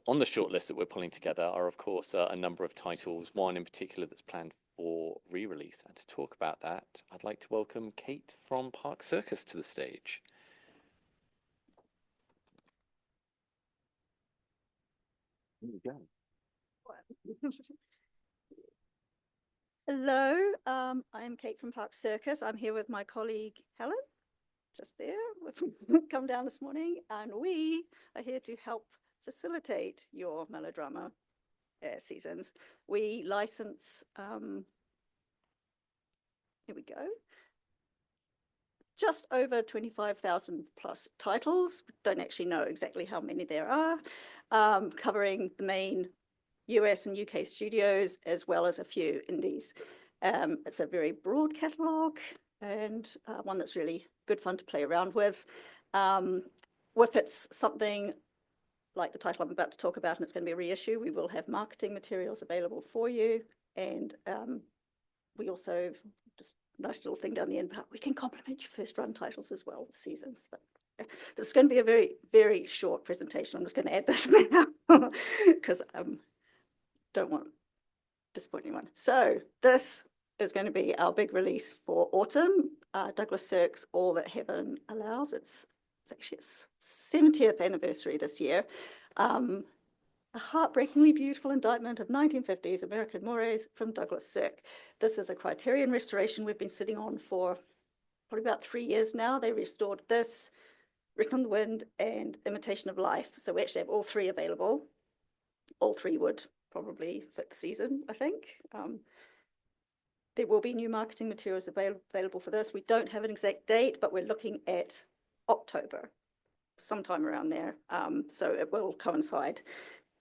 on the short list that we're pulling together are, of course, a number of titles, one in particular that's planned for re-release. And to talk about that, I'd like to welcome Kate from Park Circus to the stage. There you go. Hello, I'm Kate from Park Circus. I'm here with my colleague Helen. just there, we've come down this morning, and we are here to help facilitate your melodrama seasons. We license, here we go, just over 25,000 plus titles. Don't actually know exactly how many there are, covering the main US and UK studios, as well as a few indies. It's a very broad catalogue, and one that's really good fun to play around with. If it's something like the title I'm about to talk about and it's going to be a reissue, we will have marketing materials available for you. And we also, just nice little thing down the end, but we can complement your first run titles as well with seasons. But this is going to be a very, very short presentation. I'm just going to add this now because I don't want to disappoint anyone. So this is going to be our big release for autumn. Douglas Sirk's All That Heaven Allows. It's actually its 70th anniversary this year. A heartbreakingly beautiful indictment of 1950s American mores from Douglas Sirk. This is a Criterion restoration we've been sitting on for probably about 3 years now. They restored this, Written on the Wind, and Imitation of Life. So we actually have all three available. All three would probably fit the season, I think. There will be new marketing materials available for this. We don't have an exact date, but we're looking at October, sometime around there. So it will coincide.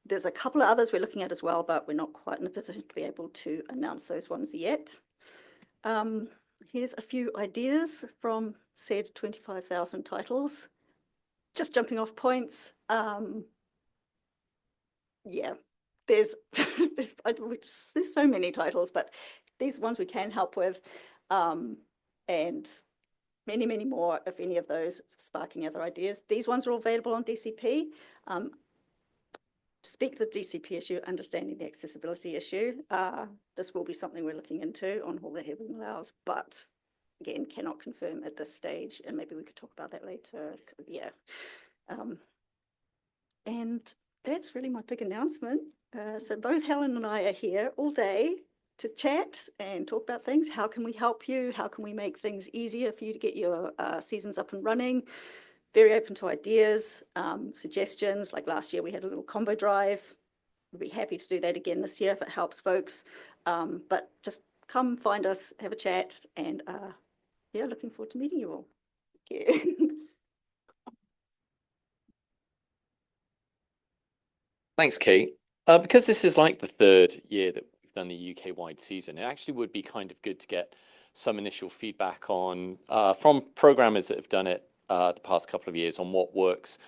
There's a couple of others we're looking at as well, but we're not quite in a position to be able to announce those ones yet. Here's a few ideas from said 25,000 titles. Just jumping off points. Yeah, there's so many titles, but these are ones we can help with, and many, many more if any of those sparking other ideas. These ones are all available on DCP. To speak to the DCP issue, understanding the accessibility issue, this will be something we're looking into on All That Heaven Allows, but again, cannot confirm at this stage, and maybe we could talk about that later. Yeah. And that's really my big announcement. So both Helen and I are here all day to chat and talk about things. How can we help you? How can we make things easier for you to get your seasons up and running? Very open to ideas, suggestions. Like last year, we had a little combo drive. We'd be happy to do that again this year if it helps folks. But just come find us, have a chat, and yeah, looking forward to meeting you all. Thank you. Thanks, Kate. Because this is like the third year that we've done the UK-wide season, it actually would be kind of good to get some initial feedback on from programmers that have done it the past couple of years on what works,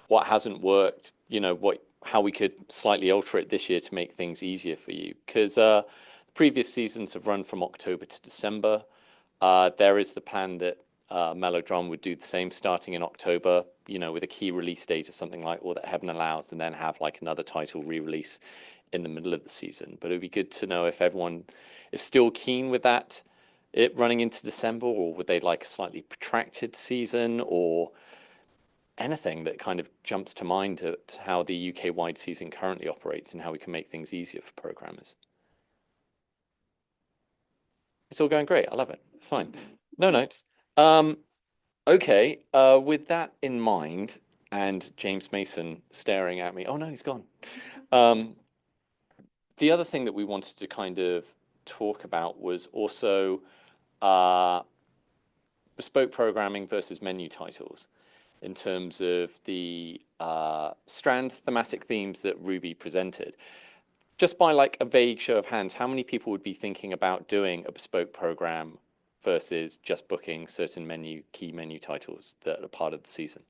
what hasn't worked, you know, how we could slightly alter it this year to make things easier for you. Because previous seasons have run from October to December. There is the plan that Melodrama would do the same starting in October, you know, with a key release date or something like All That Heaven Allows, and then have like another title re-release in the middle of the season. But it'd be good to know if everyone is still keen with that, it running into December, or would they like a slightly protracted season, or anything that kind of jumps to mind at how the UK-wide season currently operates and how we can make things easier for programmers. It's all going great. I love it. It's fine. No notes. Okay, with that in mind, and James Mason staring at me. Oh no, he's gone. The other thing that we wanted to kind of talk about was also bespoke programming versus menu titles in terms of the strand thematic themes that Ruby presented. Just by like a vague show of hands, how many people would be thinking about doing a bespoke program versus just booking certain key menu titles that are part of the season?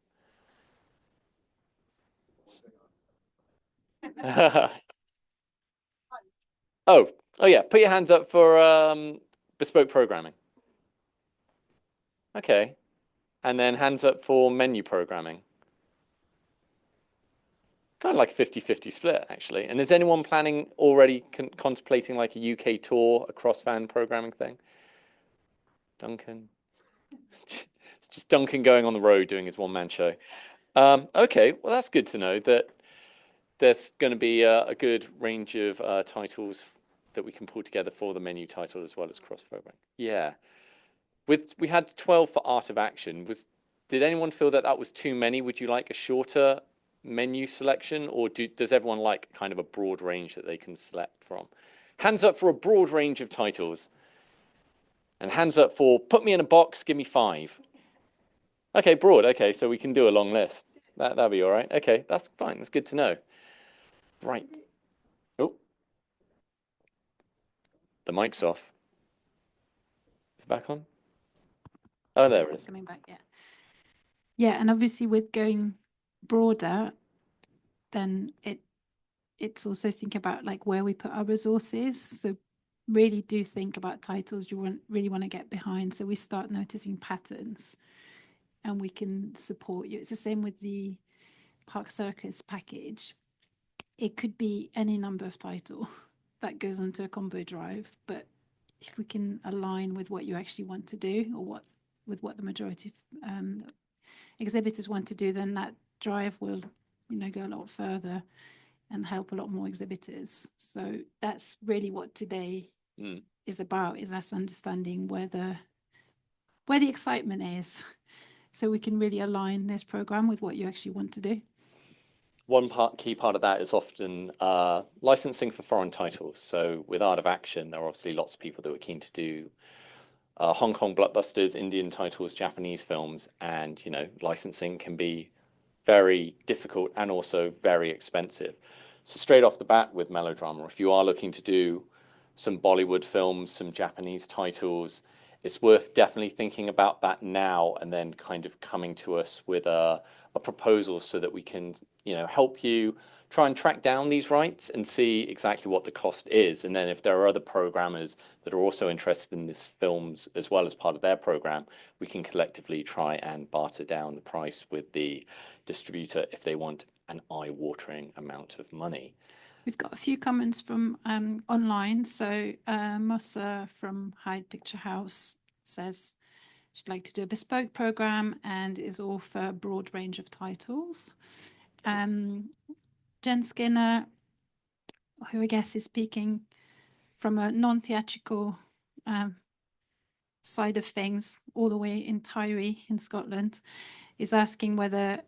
Oh yeah, put your hands up for bespoke programming. Okay, and then hands up for menu programming. Kind of like a 50-50 split, actually. And is anyone planning already contemplating like a UK tour, a cross-fan programming thing? Duncan? It's just Duncan going on the road doing his one-man show. Okay, well, that's good to know that there's going to be a good range of titles that we can pull together for the menu title as well as cross-programming. Yeah. We had 12 for Art of Action. did anyone feel that that was too many? Would you like a shorter menu selection, or does everyone like kind of a broad range that they can select from? Hands up for a broad range of titles. And hands up for put me in a box, give me 5. Okay, broad. Okay, so we can do a long list. That'll be all right. Okay, that's fine. That's good to know. Right. Oh, the mic's off. Is it back on? Oh, there it It's is. coming back, yeah. Yeah, and obviously with going broader, then it's also think about like where we put our resources. So really do think about titles you really want to get behind. So we start noticing patterns and we can support you. It's the same with the Park Circus package. It could be any number of title that goes onto a combo drive, but if we can align with what you actually want to do, or what the majority of exhibitors want to do, then that drive will, go a lot further and help a lot more exhibitors. So that's really what today is about, is us understanding where the excitement is, so we can really align this program with what you actually want to do. One key part of that is often licensing for foreign titles. So with Art of Action, there are obviously lots of people that were keen to do Hong Kong blockbusters, Indian titles, Japanese films, and licensing can be very difficult and also very expensive. So straight off the bat with Melodrama, if you are looking to do some Bollywood films, some Japanese titles, it's worth definitely thinking about that now and then kind of coming to us with a proposal so that we can, help you try and track down these rights and see exactly what the cost is. And then if there are other programmers that are also interested in these films as well as part of their program, we can collectively try and barter down the price with the distributor if they want an eye-watering amount of money. We've got a few comments from online. So Mossa from Hyde Picture House says she'd like to do a bespoke program and is all for a broad range of titles. Jen Skinner, who I guess is speaking from a non-theatrical side of things, all the way in Tyree in Scotland, is asking whether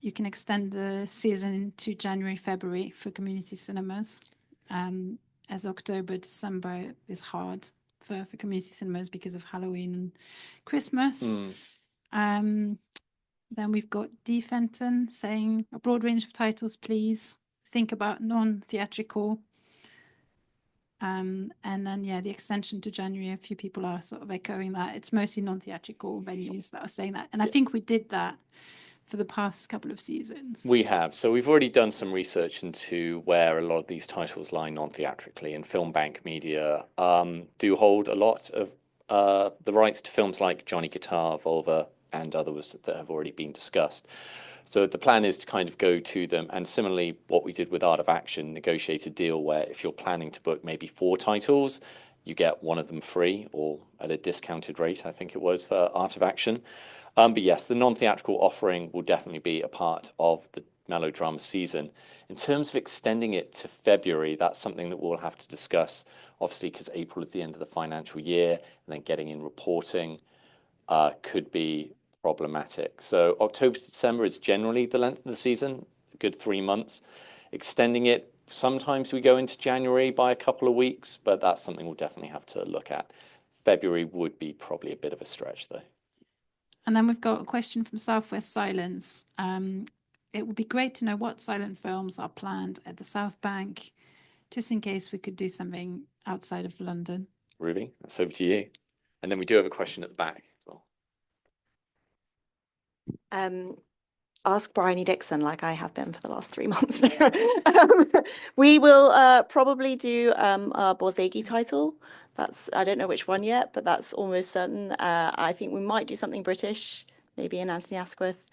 you can extend the season to January, February for community cinemas, as October, December is hard for community cinemas because of Halloween and Christmas. Then we've got Dee Fenton saying a broad range of titles, please. Think about non-theatrical. And then, the extension to January, a few people are sort of echoing that. It's mostly non-theatrical venues that are saying that. And I think we did that for the past couple of seasons. We have. So we've already done some research into where a lot of these titles lie non-theatrically, and Film Bank Media do hold a lot of the rights to films like Johnny Guitar, Volva, and others that have already been discussed. So the plan is to kind of go to them, and similarly what we did with Art of Action, negotiate a deal where if you're planning to book maybe 4 titles, you get one of them free or at a discounted rate, I think it was, for Art of Action. But yes, the non-theatrical offering will definitely be a part of the Melodrama season. In terms of extending it to February, that's something that we'll have to discuss, obviously, because April is the end of the financial year, and then getting in reporting could be problematic. So October to December is generally the length of the season, a good 3 months. Extending it, sometimes we go into January by a couple of weeks, but that's something we'll definitely have to look at. February would be probably a bit of a stretch, though. And then we've got a question from Southwest Silence. It would be great to know what silent films are planned at the South Bank, just in case we could do something outside of London. Ruby, that's over to you. And then we do have a question at the back as well. Ask Bryony Dixon, like I have been for the last 3 months now. We will probably do a Borzage title. I don't know which one yet, but that's almost certain. I think we might do something British, maybe an Anthony Asquith,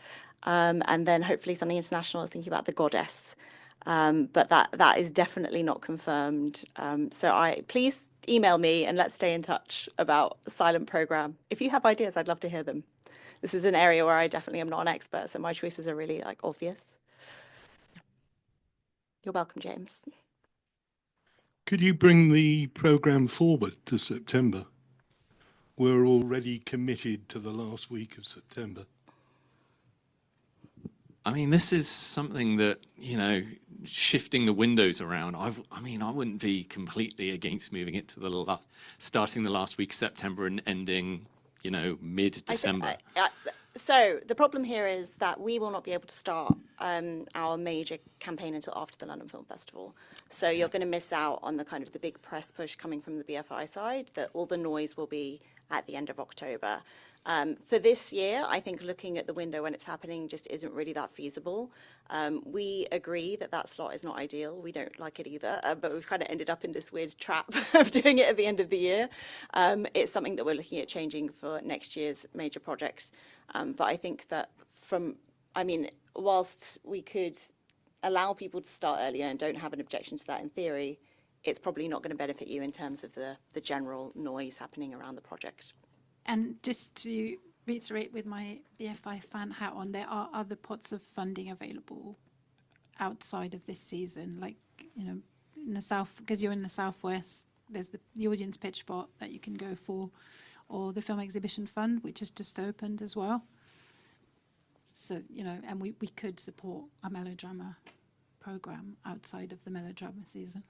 and then hopefully something international. I was thinking about The Goddess, but that is definitely not confirmed. So please email me and let's stay in touch about the silent program. If you have ideas, I'd love to hear them. This is an area where I definitely am not an expert, so my choices are really obvious. You're welcome, James. Could you bring the program forward to September? We're already committed to the last week of September. I mean, this is something that, shifting the windows around. I mean, I wouldn't be completely against moving it to starting the last week of September and ending, mid-December. So the problem here is that we will not be able to start our major campaign until after the London Film Festival. So you're going to miss out on the kind of the big press push coming from the BFI side, that all the noise will be at the end of October. For this year, I think looking at the window when it's happening just isn't really that feasible. We agree that that slot is not ideal. We don't like it either, but we've kind of ended up in this weird trap of doing it at the end of the year. It's something that we're looking at changing for next year's major projects. But I think that whilst we could allow people to start earlier and don't have an objection to that in theory, it's probably not going to benefit you in terms of the general noise happening around the project. And just to reiterate with my BFI fan hat on, there are other pots of funding available outside of this season, like, in the South, because you're in the Southwest, there's the audience pitch pot that you can go for, or the Film Exhibition Fund, which has just opened as well. So, and we could support a melodrama program outside of the melodrama season.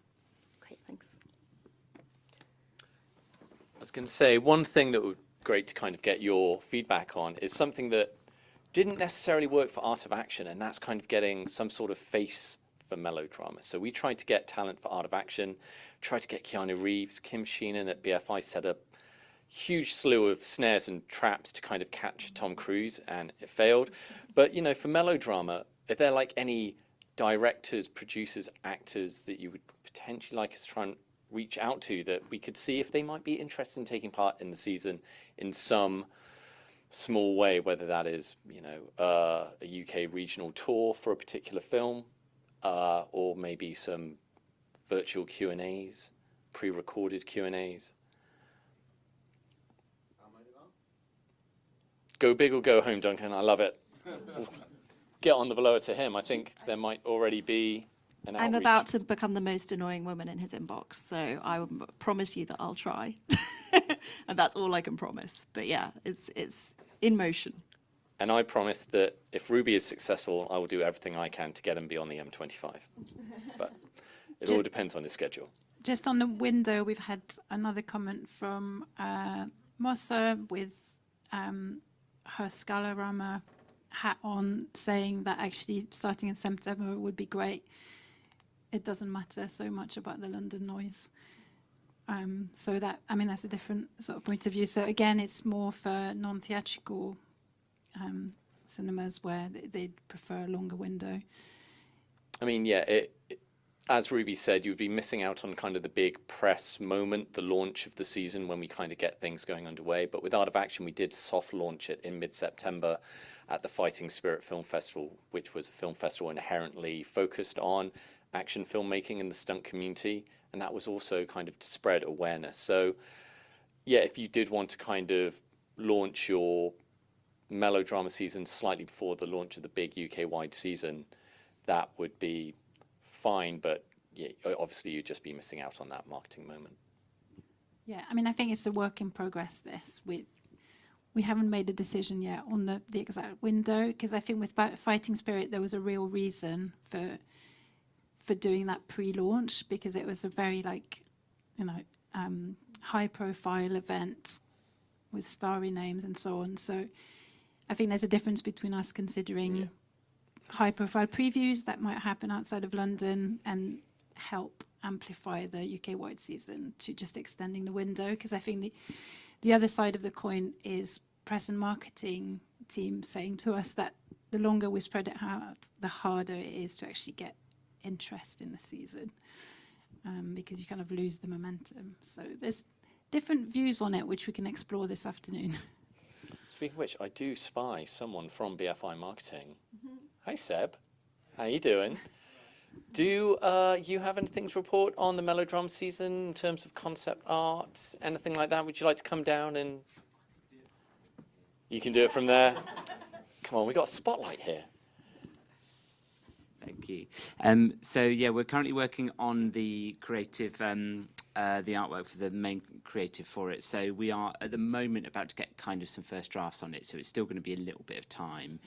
Great, thanks. I was going to say, one thing that would be great to kind of get your feedback on is something that didn't necessarily work for Art of Action, and that's kind of getting some sort of face for melodrama. So we tried to get talent for Art of Action, tried to get Keanu Reeves. Kim Sheenan at BFI set up huge slew of snares and traps to kind of catch Tom Cruise, and it failed. But, for melodrama, are there like any directors, producers, actors that you would potentially like us to try and reach out to, that we could see if they might be interested in taking part in the season in some small way, whether that is, a UK regional tour for a particular film, or maybe some virtual Q&As, pre-recorded Q&As. Go big or go home, Duncan. I love it. Get on the blower to him. I think there might already be an outreach. I'm about to become the most annoying woman in his inbox, so I will promise you that I'll try. And that's all I can promise. But yeah, it's in motion. And I promise that if Ruby is successful, I will do everything I can to get him beyond the M25. But it all depends on his schedule. Just on the window, we've had another comment from Mossa with her Scalorama hat on, saying that actually starting in September would be great. It doesn't matter so much about the London noise. So that, that's a different sort of point of view. So again, it's more for non-theatrical cinemas where they'd prefer a longer window. As Ruby said, you'd be missing out on kind of the big press moment, the launch of the season, when we kind of get things going underway. But with Art of Action, we did soft launch it in mid-September at the Fighting Spirit Film Festival, which was a film festival inherently focused on action filmmaking in the stunt community. And that was also kind of to spread awareness. So, if you did want to kind of launch your melodrama season slightly before the launch of the big UK-wide season, that would be fine, but obviously you'd just be missing out on that marketing moment. Yeah, I think it's a work in progress, this. We haven't made a decision yet on the exact window, because I think with Fighting Spirit there was a real reason for doing that pre-launch, because it was a very high-profile event with starry names and so on. So I think there's a difference between us considering high-profile previews that might happen outside of London and help amplify the UK-wide season to just extending the window, because I think the other side of the coin is press and marketing team saying to us that the longer we spread it out, the harder it is to actually get interest in the season, because you kind of lose the momentum. So there's different views on it, which we can explore this afternoon. Speaking of which, I do spy someone from BFI Marketing. Hi, Seb. How you doing? Do you have anything to report on the melodrama season in terms of concept art, anything like that? Would you like to come down and... You can do it from there. Come on, we got a spotlight here. Thank you. So we're currently working on the creative the artwork for the main creative for it. So we are at the moment about to get kind of some first drafts on it. So it's still going to be a little bit of time,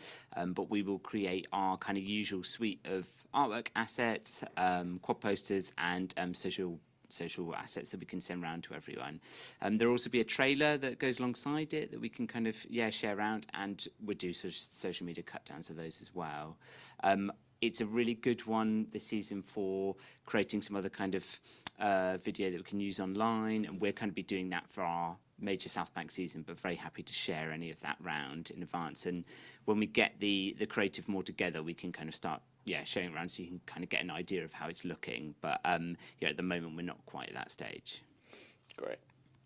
but we will create our kind of usual suite of artwork assets, quad posters, and social assets that we can send around to everyone. There will also be a trailer that goes alongside it that we can kind of share around, and we'll do social media cut downs of those as well. It's a really good one this season for creating some other kind of video that we can use online, and we're going to be doing that for our major South Bank season, but very happy to share any of that round in advance. And when we get the creative more together, we can kind of start showing around so you can kind of get an idea of how it's looking. But at the moment, we're not quite at that stage. Great.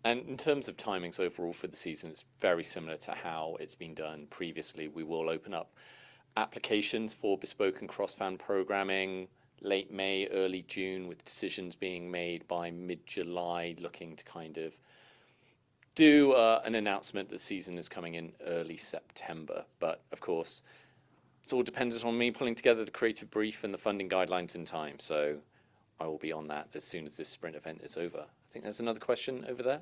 And in terms of timings overall for the season, it's very similar to how it's been done previously. We will open up applications for bespoke and cross-fan programming late May, early June, with decisions being made by mid-July, looking to kind of do an announcement that the season is coming in early September. But of course, it's all dependent on me pulling together the creative brief and the funding guidelines in time. So I will be on that as soon as this sprint event is over. I think there's another question over there.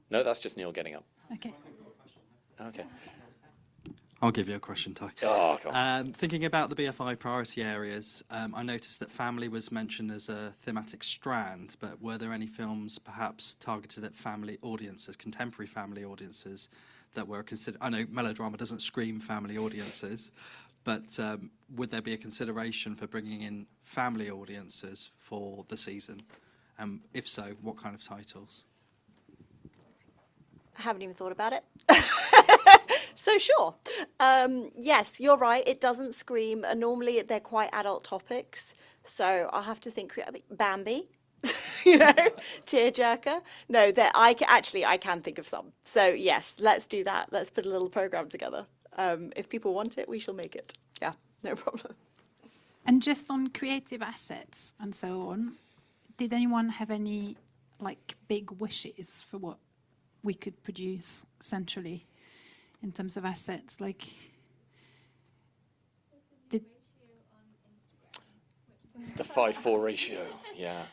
No, that's just Neil getting up. Okay. Okay. I'll give you a question, Ty. Oh, God. Thinking about the BFI priority areas, I noticed that family was mentioned as a thematic strand, but were there any films perhaps targeted at family audiences, contemporary family audiences, that were considered? I know melodrama doesn't scream family audiences, but would there be a consideration for bringing in family audiences for the season? If so, what kind of titles? I haven't even thought about it. So sure. Yes, you're right. It doesn't scream. Normally they're quite adult topics. So I'll have to think. Bambi, tearjerker. No, I can think of some. So yes, let's do that. Let's put a little program together. If people want it, we shall make it. Yeah, no problem. And just on creative assets and so on, did anyone have any big wishes for what we could produce centrally in terms of assets? The 5:4 ratio, yeah.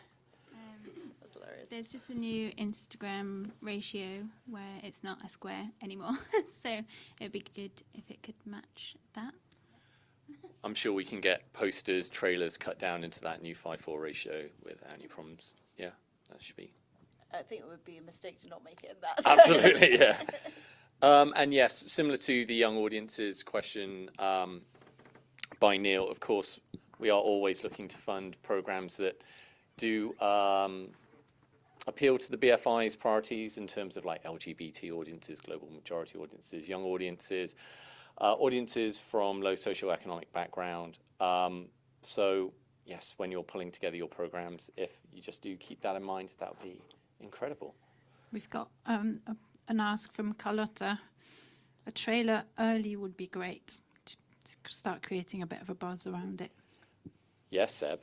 That's hilarious. There's just a new Instagram ratio where it's not a square anymore. So it'd be good if it could match that. I'm sure we can get posters, trailers cut down into that new 5:4 ratio without any problems. Yeah, that should be. I think it would be a mistake to not make it in that. Absolutely, yeah. And yes, similar to the young audiences question by Neil, of course, we are always looking to fund programs that do appeal to the BFI's priorities in terms of LGBT audiences, global majority audiences, young audiences, audiences from low socioeconomic background. So yes, when you're pulling together your programs, if you just do keep that in mind, that would be incredible. We've got an ask from Carlotta. A trailer early would be great to start creating a bit of a buzz around it. Yes, Seb.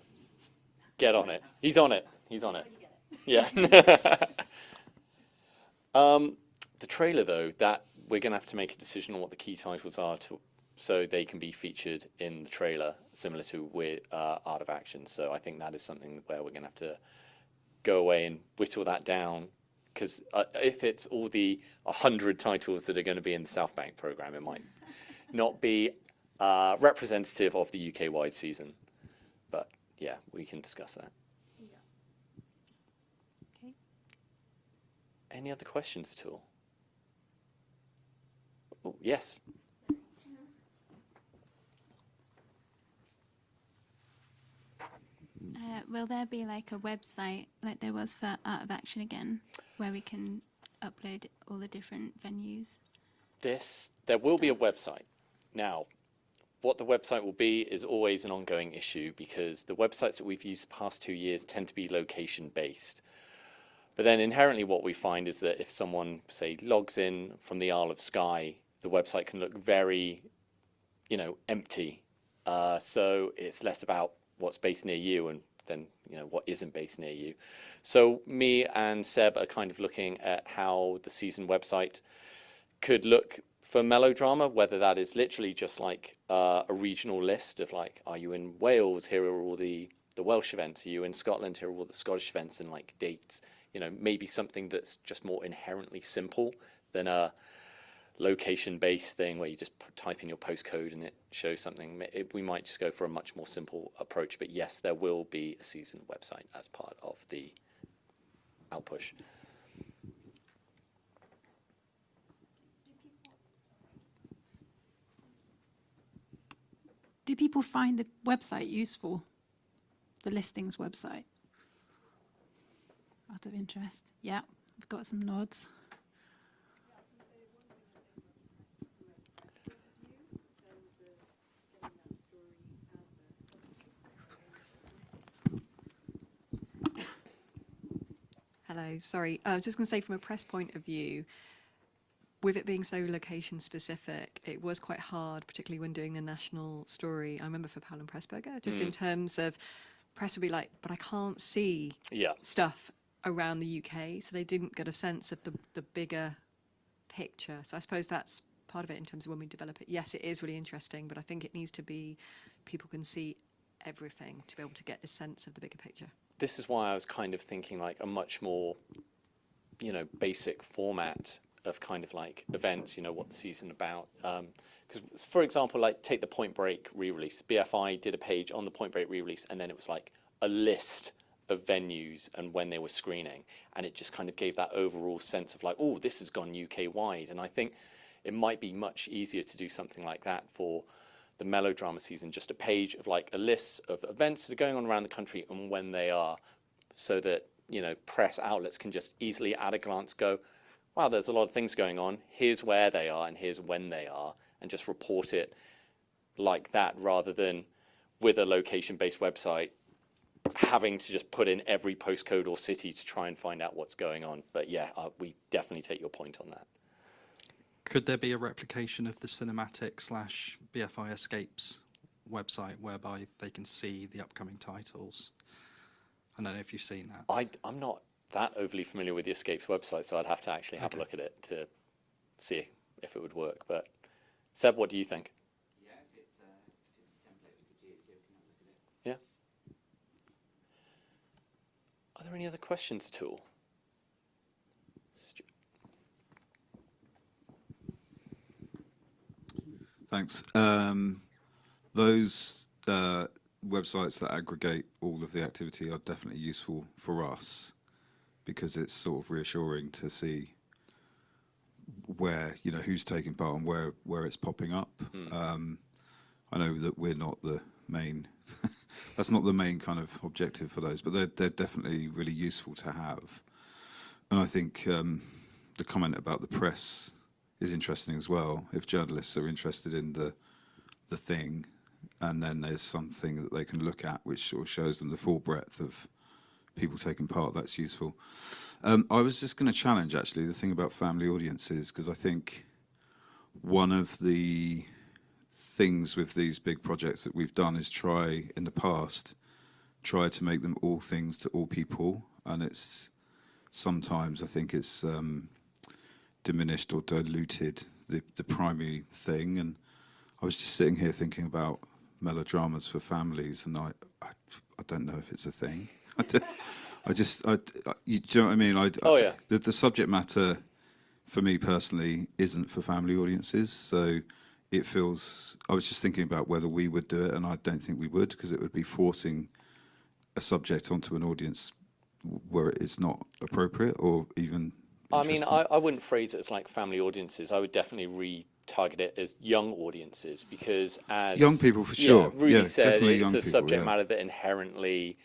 Get on it. He's on it. He's on it. Yeah. The trailer, though, that we're going to have to make a decision on what the key titles are so they can be featured in the trailer, similar to with Art of Action. So I think that is something where we're going to have to go away and whittle that down, because if it's all the 100 titles that are going to be in the South Bank program, it might not be representative of the UK-wide season. But yeah, we can discuss that. Yeah. Okay. Any other questions at all? Oh, yes. Will there be a website like there was for Art of Action again, where we can upload all the different venues? There will be a website. Now, what the website will be is always an ongoing issue, because the websites that we've used the past 2 years tend to be location-based. But then inherently what we find is that if someone, say, logs in from the Isle of Skye, the website can look very, empty. So it's less about what's based near you and then, what isn't based near you. So me and Seb are kind of looking at how the season website could look for melodrama, whether that is literally just a regional list of are you in Wales? Here are all the Welsh events. Are you in Scotland? Here are all the Scottish events and dates. you know, maybe something that's just more inherently simple than a location-based thing where you just type in your postcode and it shows something. We might just go for a much more simple approach. But yes, there will be a season website as part of the outpush. Do people find the website useful? The listings website? Out of interest. Yeah, we've got some nods. Hello, sorry. I was just going to say, from a press point of view, with it being so location specific, it was quite hard, particularly when doing a national story. I remember for Powell and Pressburger, just in terms of press would be like, but I can't see stuff around the UK, so they didn't get a sense of the bigger picture. So I suppose that's part of it in terms of when we develop it. Yes, it is really interesting, but I think it needs to be people can see everything to be able to get a sense of the bigger picture. This is why I was kind of thinking like a much more, you know, basic format of kind of like events, you know, what the season about. Because, for example, like take the Point Break re-release. BFI did a page on the Point Break re-release, and then it was like a list of venues and when they were screening. And it just kind of gave that overall sense of like, oh, this has gone UK-wide. And I think it might be much easier to do something like that for the melodrama season, just a page of like a list of events that are going on around the country and when they are, so that, you know, press outlets can just easily at a glance go, wow, there's a lot of things going on, here's where they are and here's when they are, and just report it like that, rather than with a location-based website having to just put in every postcode or city to try and find out what's going on. But yeah, we definitely take your point on that. Could there be a replication of the cinematic/BFI Escapes website whereby they can see the upcoming titles? I don't know if you've seen that. I'm not that overly familiar with the Escapes website, so I'd have to actually have a look at it to see if it would work. But Seb, what do you think? Yeah, if it's a template we could use, we can have a look at it. Yeah. Are there any other questions at all? Thanks. Those websites that aggregate all of the activity are definitely useful for us, because it's sort of reassuring to see where, you know, who's taking part and where it's popping up. I know that we're not the main that's not the main kind of objective for those, but they're definitely really useful to have. And I think the comment about the press is interesting as well. If journalists are interested in the thing, and then there's something that they can look at which sort of shows them the full breadth of people taking part, that's useful. I was just going to challenge actually the thing about family audiences, because I think one of the things with these big projects that we've done is try to make them all things to all people, and it's sometimes I think it's diminished or diluted the primary thing. And I was just sitting here thinking about melodramas for families, and I don't know if it's a thing. You know what I mean? Oh yeah. The subject matter for me personally isn't for family audiences, so it feels. I was just thinking about whether we would do it, and I don't think we would, because it would be forcing a subject onto an audience where it's not appropriate or even. I mean, I wouldn't phrase it as like family audiences. I would definitely re-target it as young audiences, because as young people for sure. Rudy said, it's a people, subject matter that inherently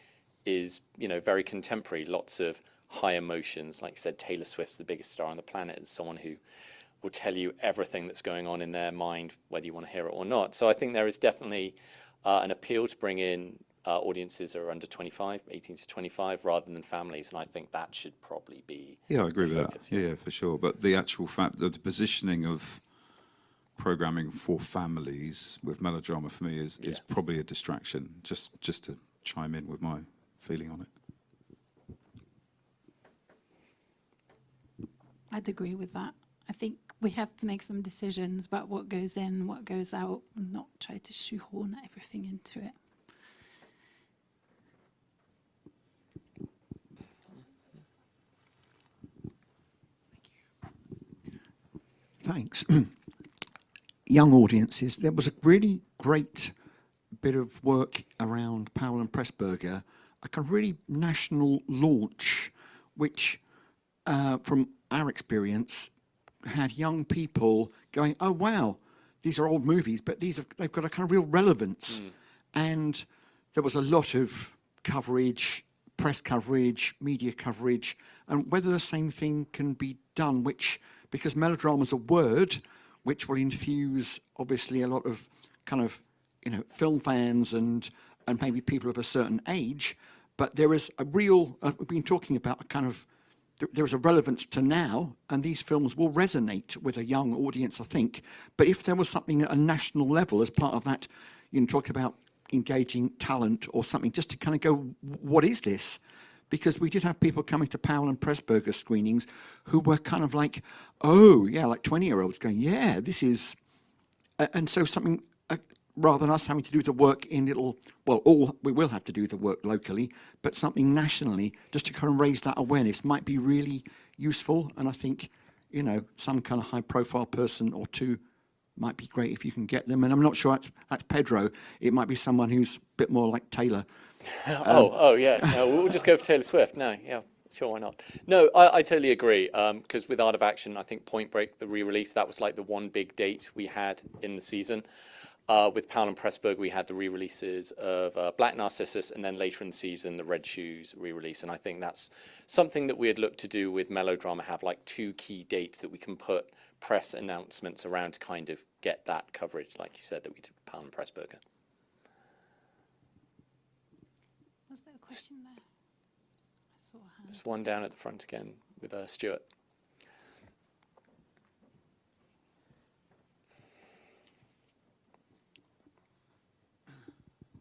is, you know, very contemporary. Lots of high emotions. Like I said, Taylor Swift's the biggest star on the planet, and someone who will tell you everything that's going on in their mind, whether you want to hear it or not. So I think there is definitely an appeal to bring in audiences that are under 25, 18 to 25, rather than families, and I think that should probably be. Yeah, I agree with that. Yeah, for sure. But the actual fact that the positioning of programming for families with melodrama for me is probably a distraction. Just to chime in with my feeling on it. I'd agree with that. I think we have to make some decisions about what goes in, what goes out, and not try to shoehorn everything into it. thanks. Young audiences, there was a really great bit of work around Powell and Pressburger, like a really national launch, which, from our experience, had young people going, oh, wow, these are old movies, but they've got a kind of real relevance. And there was a lot of coverage, press coverage, media coverage, and whether the same thing can be done, which, because melodrama is a word, which will infuse, obviously, a lot of kind of, film fans and maybe people of a certain age, but there is a real, we've been talking about a kind of, there is a relevance to now, and these films will resonate with a young audience, I think. But if there was something at a national level as part of that, talk about engaging talent or something, just to kind of go, what is this? Because we did have people coming to Powell and Pressburger screenings who were kind of like, oh, yeah, like 20-year-olds going, yeah, this is... and so something, rather than us having to do the work in little, we will have to do the work locally, but something nationally, just to kind of raise that awareness might be really useful. And I think, some kind of high-profile person or two might be great if you can get them. And I'm not sure that's Pedro. It might be someone who's a bit more like Taylor. Yeah. No, we'll just go for Taylor Swift. No, yeah, sure, why not? No, I totally agree. Because with Art of Action, I think Point Break, the re-release, that was like the one big date we had in the season. With Powell and Pressburg, we had the re-releases of Black Narcissus, and then later in the season, the Red Shoes re-release. And I think that's something that we'd look to do with Melodrama, have like 2 key dates that we can put press announcements around to kind of get that coverage, like you said, that we did with Powell and Pressburger. Was there a question there? I saw a hand. There's one down at the front again with Stuart.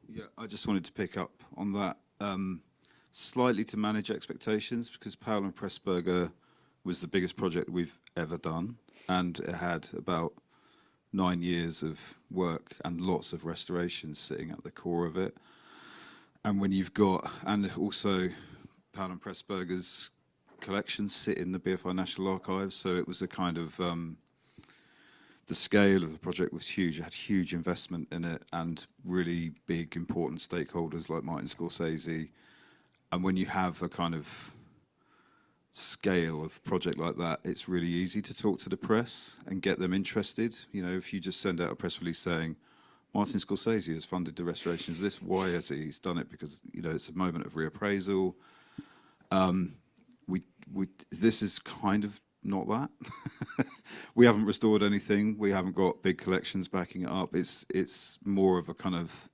Yeah, I just wanted to pick up on that slightly to manage expectations, because Powell and Pressburger was the biggest project we've ever done, and it had about 9 years of work and lots of restorations sitting at the core of it. And when you've got, and also Powell and Pressburger's collections sit in the BFI National Archives, so it was a kind of, the scale of the project was huge. It had huge investment in it and really big, important stakeholders like Martin Scorsese. And when you have a kind of scale of project like that, it's really easy to talk to the press and get them interested. If you just send out a press release saying, Martin Scorsese has funded the restoration of this, why has he? He's done it because, it's a moment of reappraisal. This is kind of not that. We haven't restored anything. We haven't got big collections backing it up. It's more of a kind of,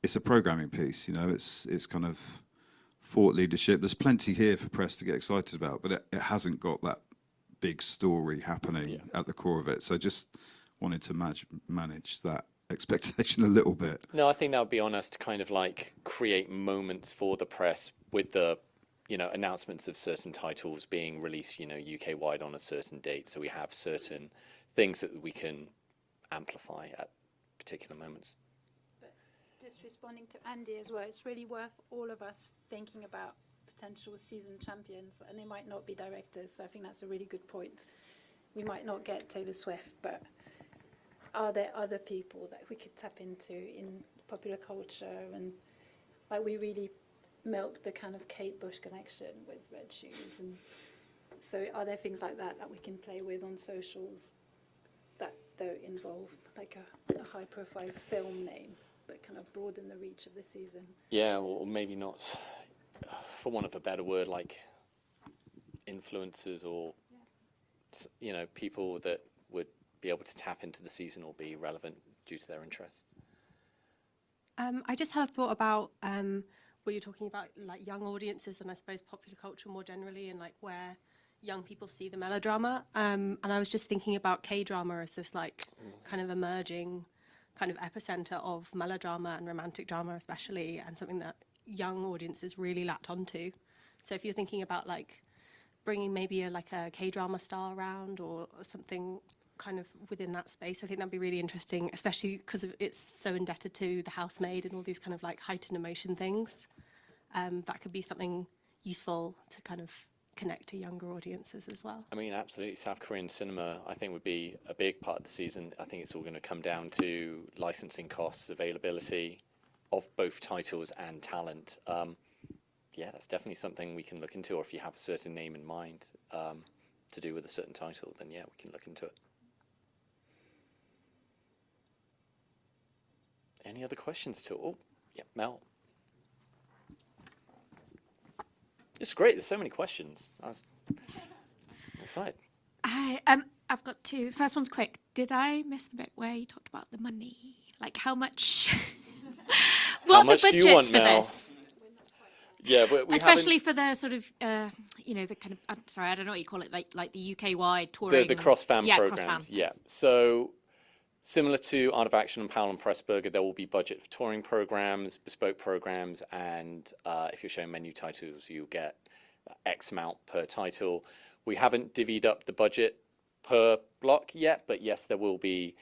it's a programming piece, it's kind of thought leadership. There's plenty here for press to get excited about, but it hasn't got that big story happening at the core of it. So just wanted to manage that expectation a little bit. No, I think that would be on us to kind of like create moments for the press with the, announcements of certain titles being released, UK-wide on a certain date. So we have certain things that we can amplify at particular moments. But just responding to Andy as well, it's really worth all of us thinking about potential season champions, and they might not be directors. So I think that's a really good point. We might not get Taylor Swift, but are there other people that we could tap into in popular culture? And like we really milk the kind of Kate Bush connection with Red Shoes, and so are there things like that we can play with on socials that don't involve like a high profile film name but kind of broaden the reach of the season? Yeah, or maybe not, for want of a better word, like influencers or people that would be able to tap into the season or be relevant due to their interests. I just had a thought about what you're talking about, like young audiences, and I suppose popular culture more generally, and like where young people see the melodrama. And I was just thinking about K-drama as this like kind of emerging kind of epicenter of melodrama and romantic drama especially, and something that young audiences really latched onto. So if you're thinking about like bringing maybe a K-drama star around or something kind of within that space, I think that'd be really interesting, especially because it's so indebted to The Housemaid and all these kind of like heightened emotion things. That could be something useful to kind of connect to younger audiences as well. I mean, absolutely. South Korean cinema, I think, would be a big part of the season. I think it's all going to come down to licensing costs, availability of both titles and talent. Yeah, that's definitely something we can look into. Or if you have a certain name in mind to do with a certain title, then yeah, we can look into it. Any other questions to all? Oh, yeah, Mel. It's great. There's so many questions. I'm excited. I've got two. The first one's quick. Did I miss the bit where you talked about the money? Like how much? How much do you want, for Mel? this? Yeah, but we especially for the sort of, you know, the kind of. I'm sorry, I don't know what you call it, like the UK-wide touring. The cross-fan programs. Cross-fan. Yeah. So similar to Art of Action and Powell and Pressburger, there will be budget for touring programs, bespoke programs, and if you're showing menu titles, you'll get X amount per title. We haven't divvied up the budget per block yet, but yes, there will be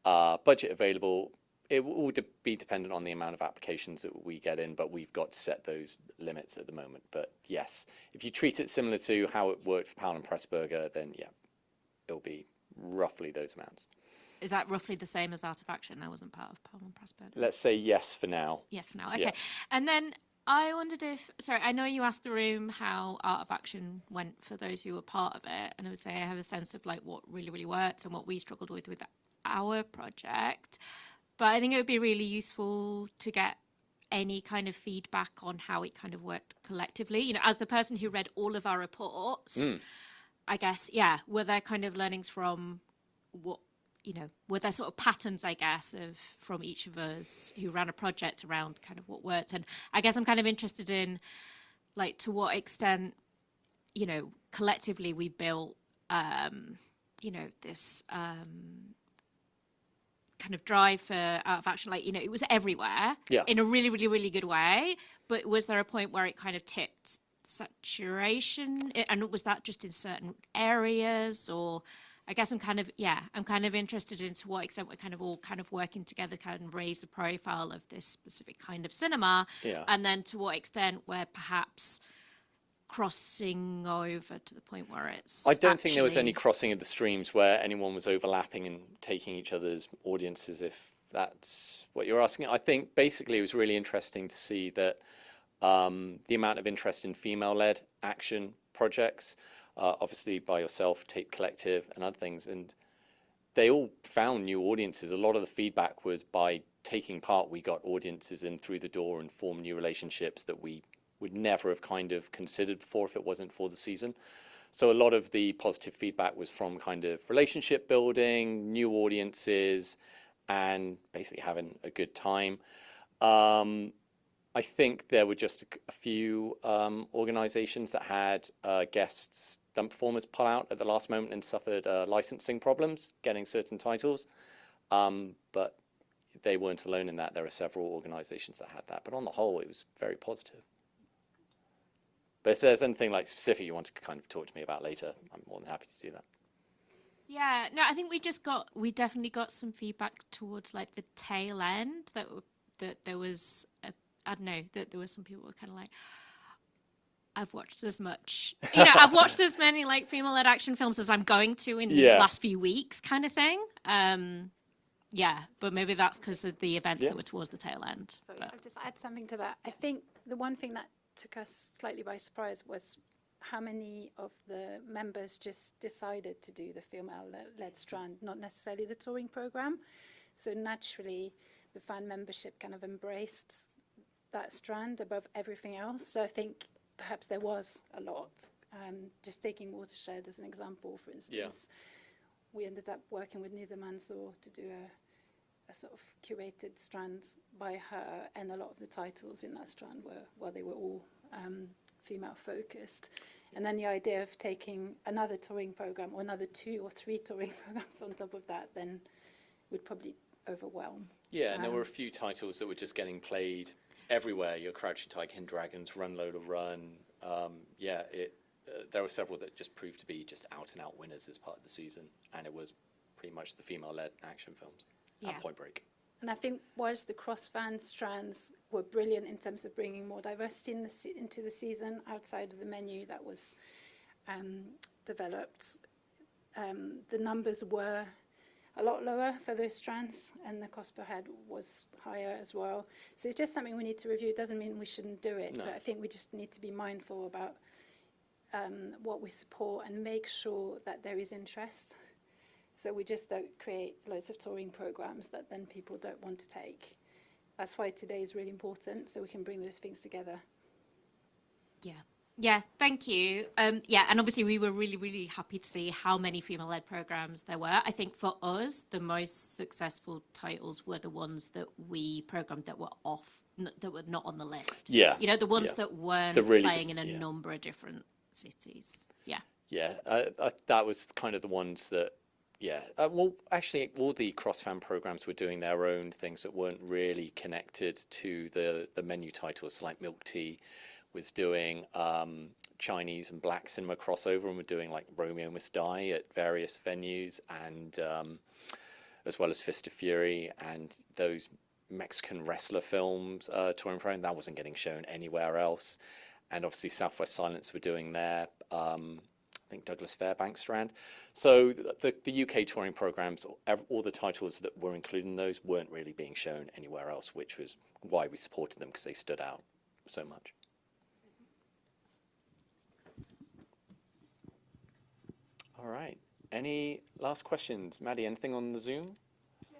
budget available. It will be dependent on the amount of applications that we get in, but we've got to set those limits at the moment. But yes, if you treat it similar to how it worked for Powell and Pressburger, then yeah, it'll be roughly those amounts. Is that roughly the same as Art of Action? That wasn't part of Powell and Pressburger. Let's say yes for now. Yes, for now. Okay. Yeah. And then I wondered if, sorry, I know you asked the room how Art of Action went for those who were part of it. And I would say I have a sense of like what really, really worked and what we struggled with our project. But I think it would be really useful to get any kind of feedback on how it kind of worked collectively. You know, as the person who read all of our reports, I guess, yeah, were there kind of learnings from what, you know, were there sort of patterns, I guess, of from each of us who ran a project around kind of what worked? And I guess I'm kind of interested in, like, to what extent, you know, collectively we built, you know, this kind of drive for Art of Action. Like, you know, it was everywhere in a really, really, really good way. But was there a point where it kind of tipped saturation? And was that just in certain areas? Or I guess I'm kind of interested in to what extent we're kind of all kind of working together, kind of raise the profile of this specific kind of cinema. Yeah. And then to what extent we're perhaps crossing over to the point where it's I don't think there was any crossing of the streams where anyone was overlapping and taking each other's audiences, if that's what you're asking. I think basically it was really interesting to see that the amount of interest in female-led action projects, obviously by yourself, Tape Collective and other things, and they all found new audiences. A lot of the feedback was by taking part, we got audiences in through the door and formed new relationships that we would never have kind of considered before if it wasn't for the season. So a lot of the positive feedback was from kind of relationship building, new audiences, and basically having a good time. I think there were just a few organizations that had guests, stunt performers pull out at the last moment and suffered licensing problems getting certain titles. But they weren't alone in that. There are several organizations that had that. But on the whole, it was very positive. But if there's anything like specific you want to kind of talk to me about later, I'm more than happy to do that. Yeah, no, I think we definitely got some feedback towards like the tail end that there was, I don't know, that there was some people who were kind of like, I've watched as much, you know, I've watched as many like female-led action films as I'm going to in these last few weeks kind of thing. Yeah, but maybe that's because of the events that were towards the tail end. So I'll just add something to that. I think the one thing that took us slightly by surprise was how many of the members just decided to do the female-led strand, not necessarily the touring program. So naturally, the fan membership kind of embraced that strand above everything else. So I think perhaps there was a lot. Just taking Watershed as an example, for instance, we ended up working with Neither Mansour to do a sort of curated strand by her, and a lot of the titles in that strand they were all female focused. And then the idea of taking another touring program or another 2 or 3 touring programs on top of that then would probably overwhelm. Yeah, and there were a few titles that were just getting played everywhere. Your Crouching Tiger, Hidden Dragons, Run Lola Run. There were several that just proved to be just out and out winners as part of the season, and it was pretty much the female-led action films. At Point Break. And I think whilst the cross-fan strands were brilliant in terms of bringing more diversity into the season outside of the menu, that was developed, the numbers were a lot lower for those strands, and the cost per head was higher as well. So it's just something we need to review. It doesn't mean we shouldn't do it, No. but I think we just need to be mindful about what we support and make sure that there is interest. So we just don't create loads of touring programs that then people don't want to take. That's why today is really important, so we can bring those things together. Yeah, thank you. Yeah, and obviously we were really, really happy to see how many female-led programs there were. I think for us, the most successful titles were the ones that we programmed that were that were not on the list. Yeah. You know, the ones that weren't playing in a number of different cities. Yeah. Yeah, that was kind of the ones that, well, actually, all the cross-fan programs were doing their own things that weren't really connected to the menu titles, like Milk Tea was doing Chinese and black cinema crossover, and we're doing like Romeo Must Die at various venues, and as well as Fist of Fury and those Mexican wrestler films touring program that wasn't getting shown anywhere else. And obviously Southwest Silence were doing their I think Douglas Fairbanks strand. So the UK touring programs, all the titles that were included in those weren't really being shown anywhere else, which was why we supported them, because they stood out so much. All right. Any last questions? Maddie, anything on the Zoom? Just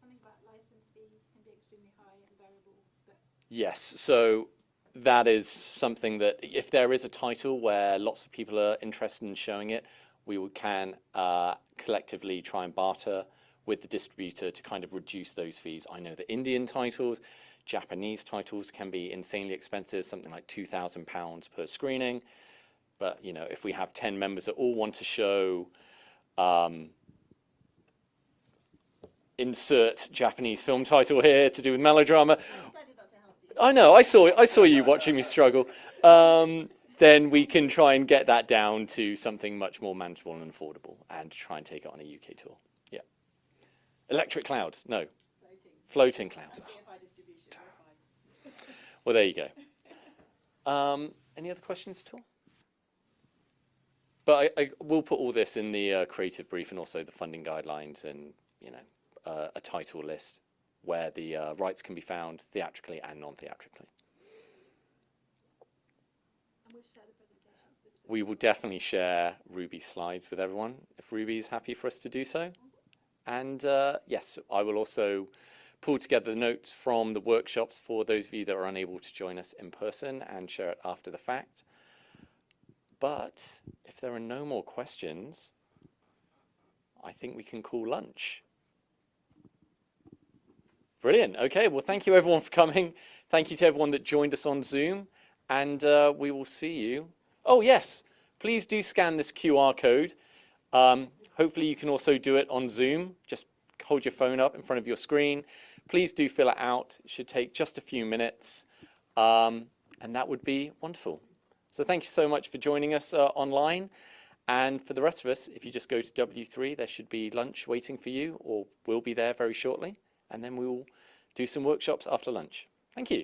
something about license fees can be extremely high and variables, but Yes. So that is something that if there is a title where lots of people are interested in showing it, we can collectively try and barter with the distributor to kind of reduce those fees. I know that Indian titles, Japanese titles can be insanely expensive, something like £2,000 per screening. But, you know, if we have 10 members that all want to show insert Japanese film title here to do with melodrama. I know, I saw you watching me struggle. Then we can try and get that down to something much more manageable and affordable and try and take it on a UK tour. Yeah. Electric clouds, no. Floating clouds. Well, there you go. Any other questions at all? But I will put all this in the creative brief and also the funding guidelines and, you know, a title list where the rights can be found theatrically and non-theatrically. We will definitely share Ruby's slides with everyone if Ruby is happy for us to do so. And yes, I will also pull together the notes from the workshops for those of you that are unable to join us in person and share it after the fact. But if there are no more questions, I think we can call lunch. Brilliant. Okay, well, thank you everyone for coming. Thank you to everyone that joined us on Zoom. And we will see you. Oh, yes, please do scan this QR code. Hopefully you can also do it on Zoom. Just hold your phone up in front of your screen. Please do fill it out. It should take just a few minutes. And that would be wonderful. So thank you so much for joining us online. And for the rest of us, if you just go to W3, there should be lunch waiting for you, or we'll be there very shortly. And then we will do some workshops after lunch. Thank you.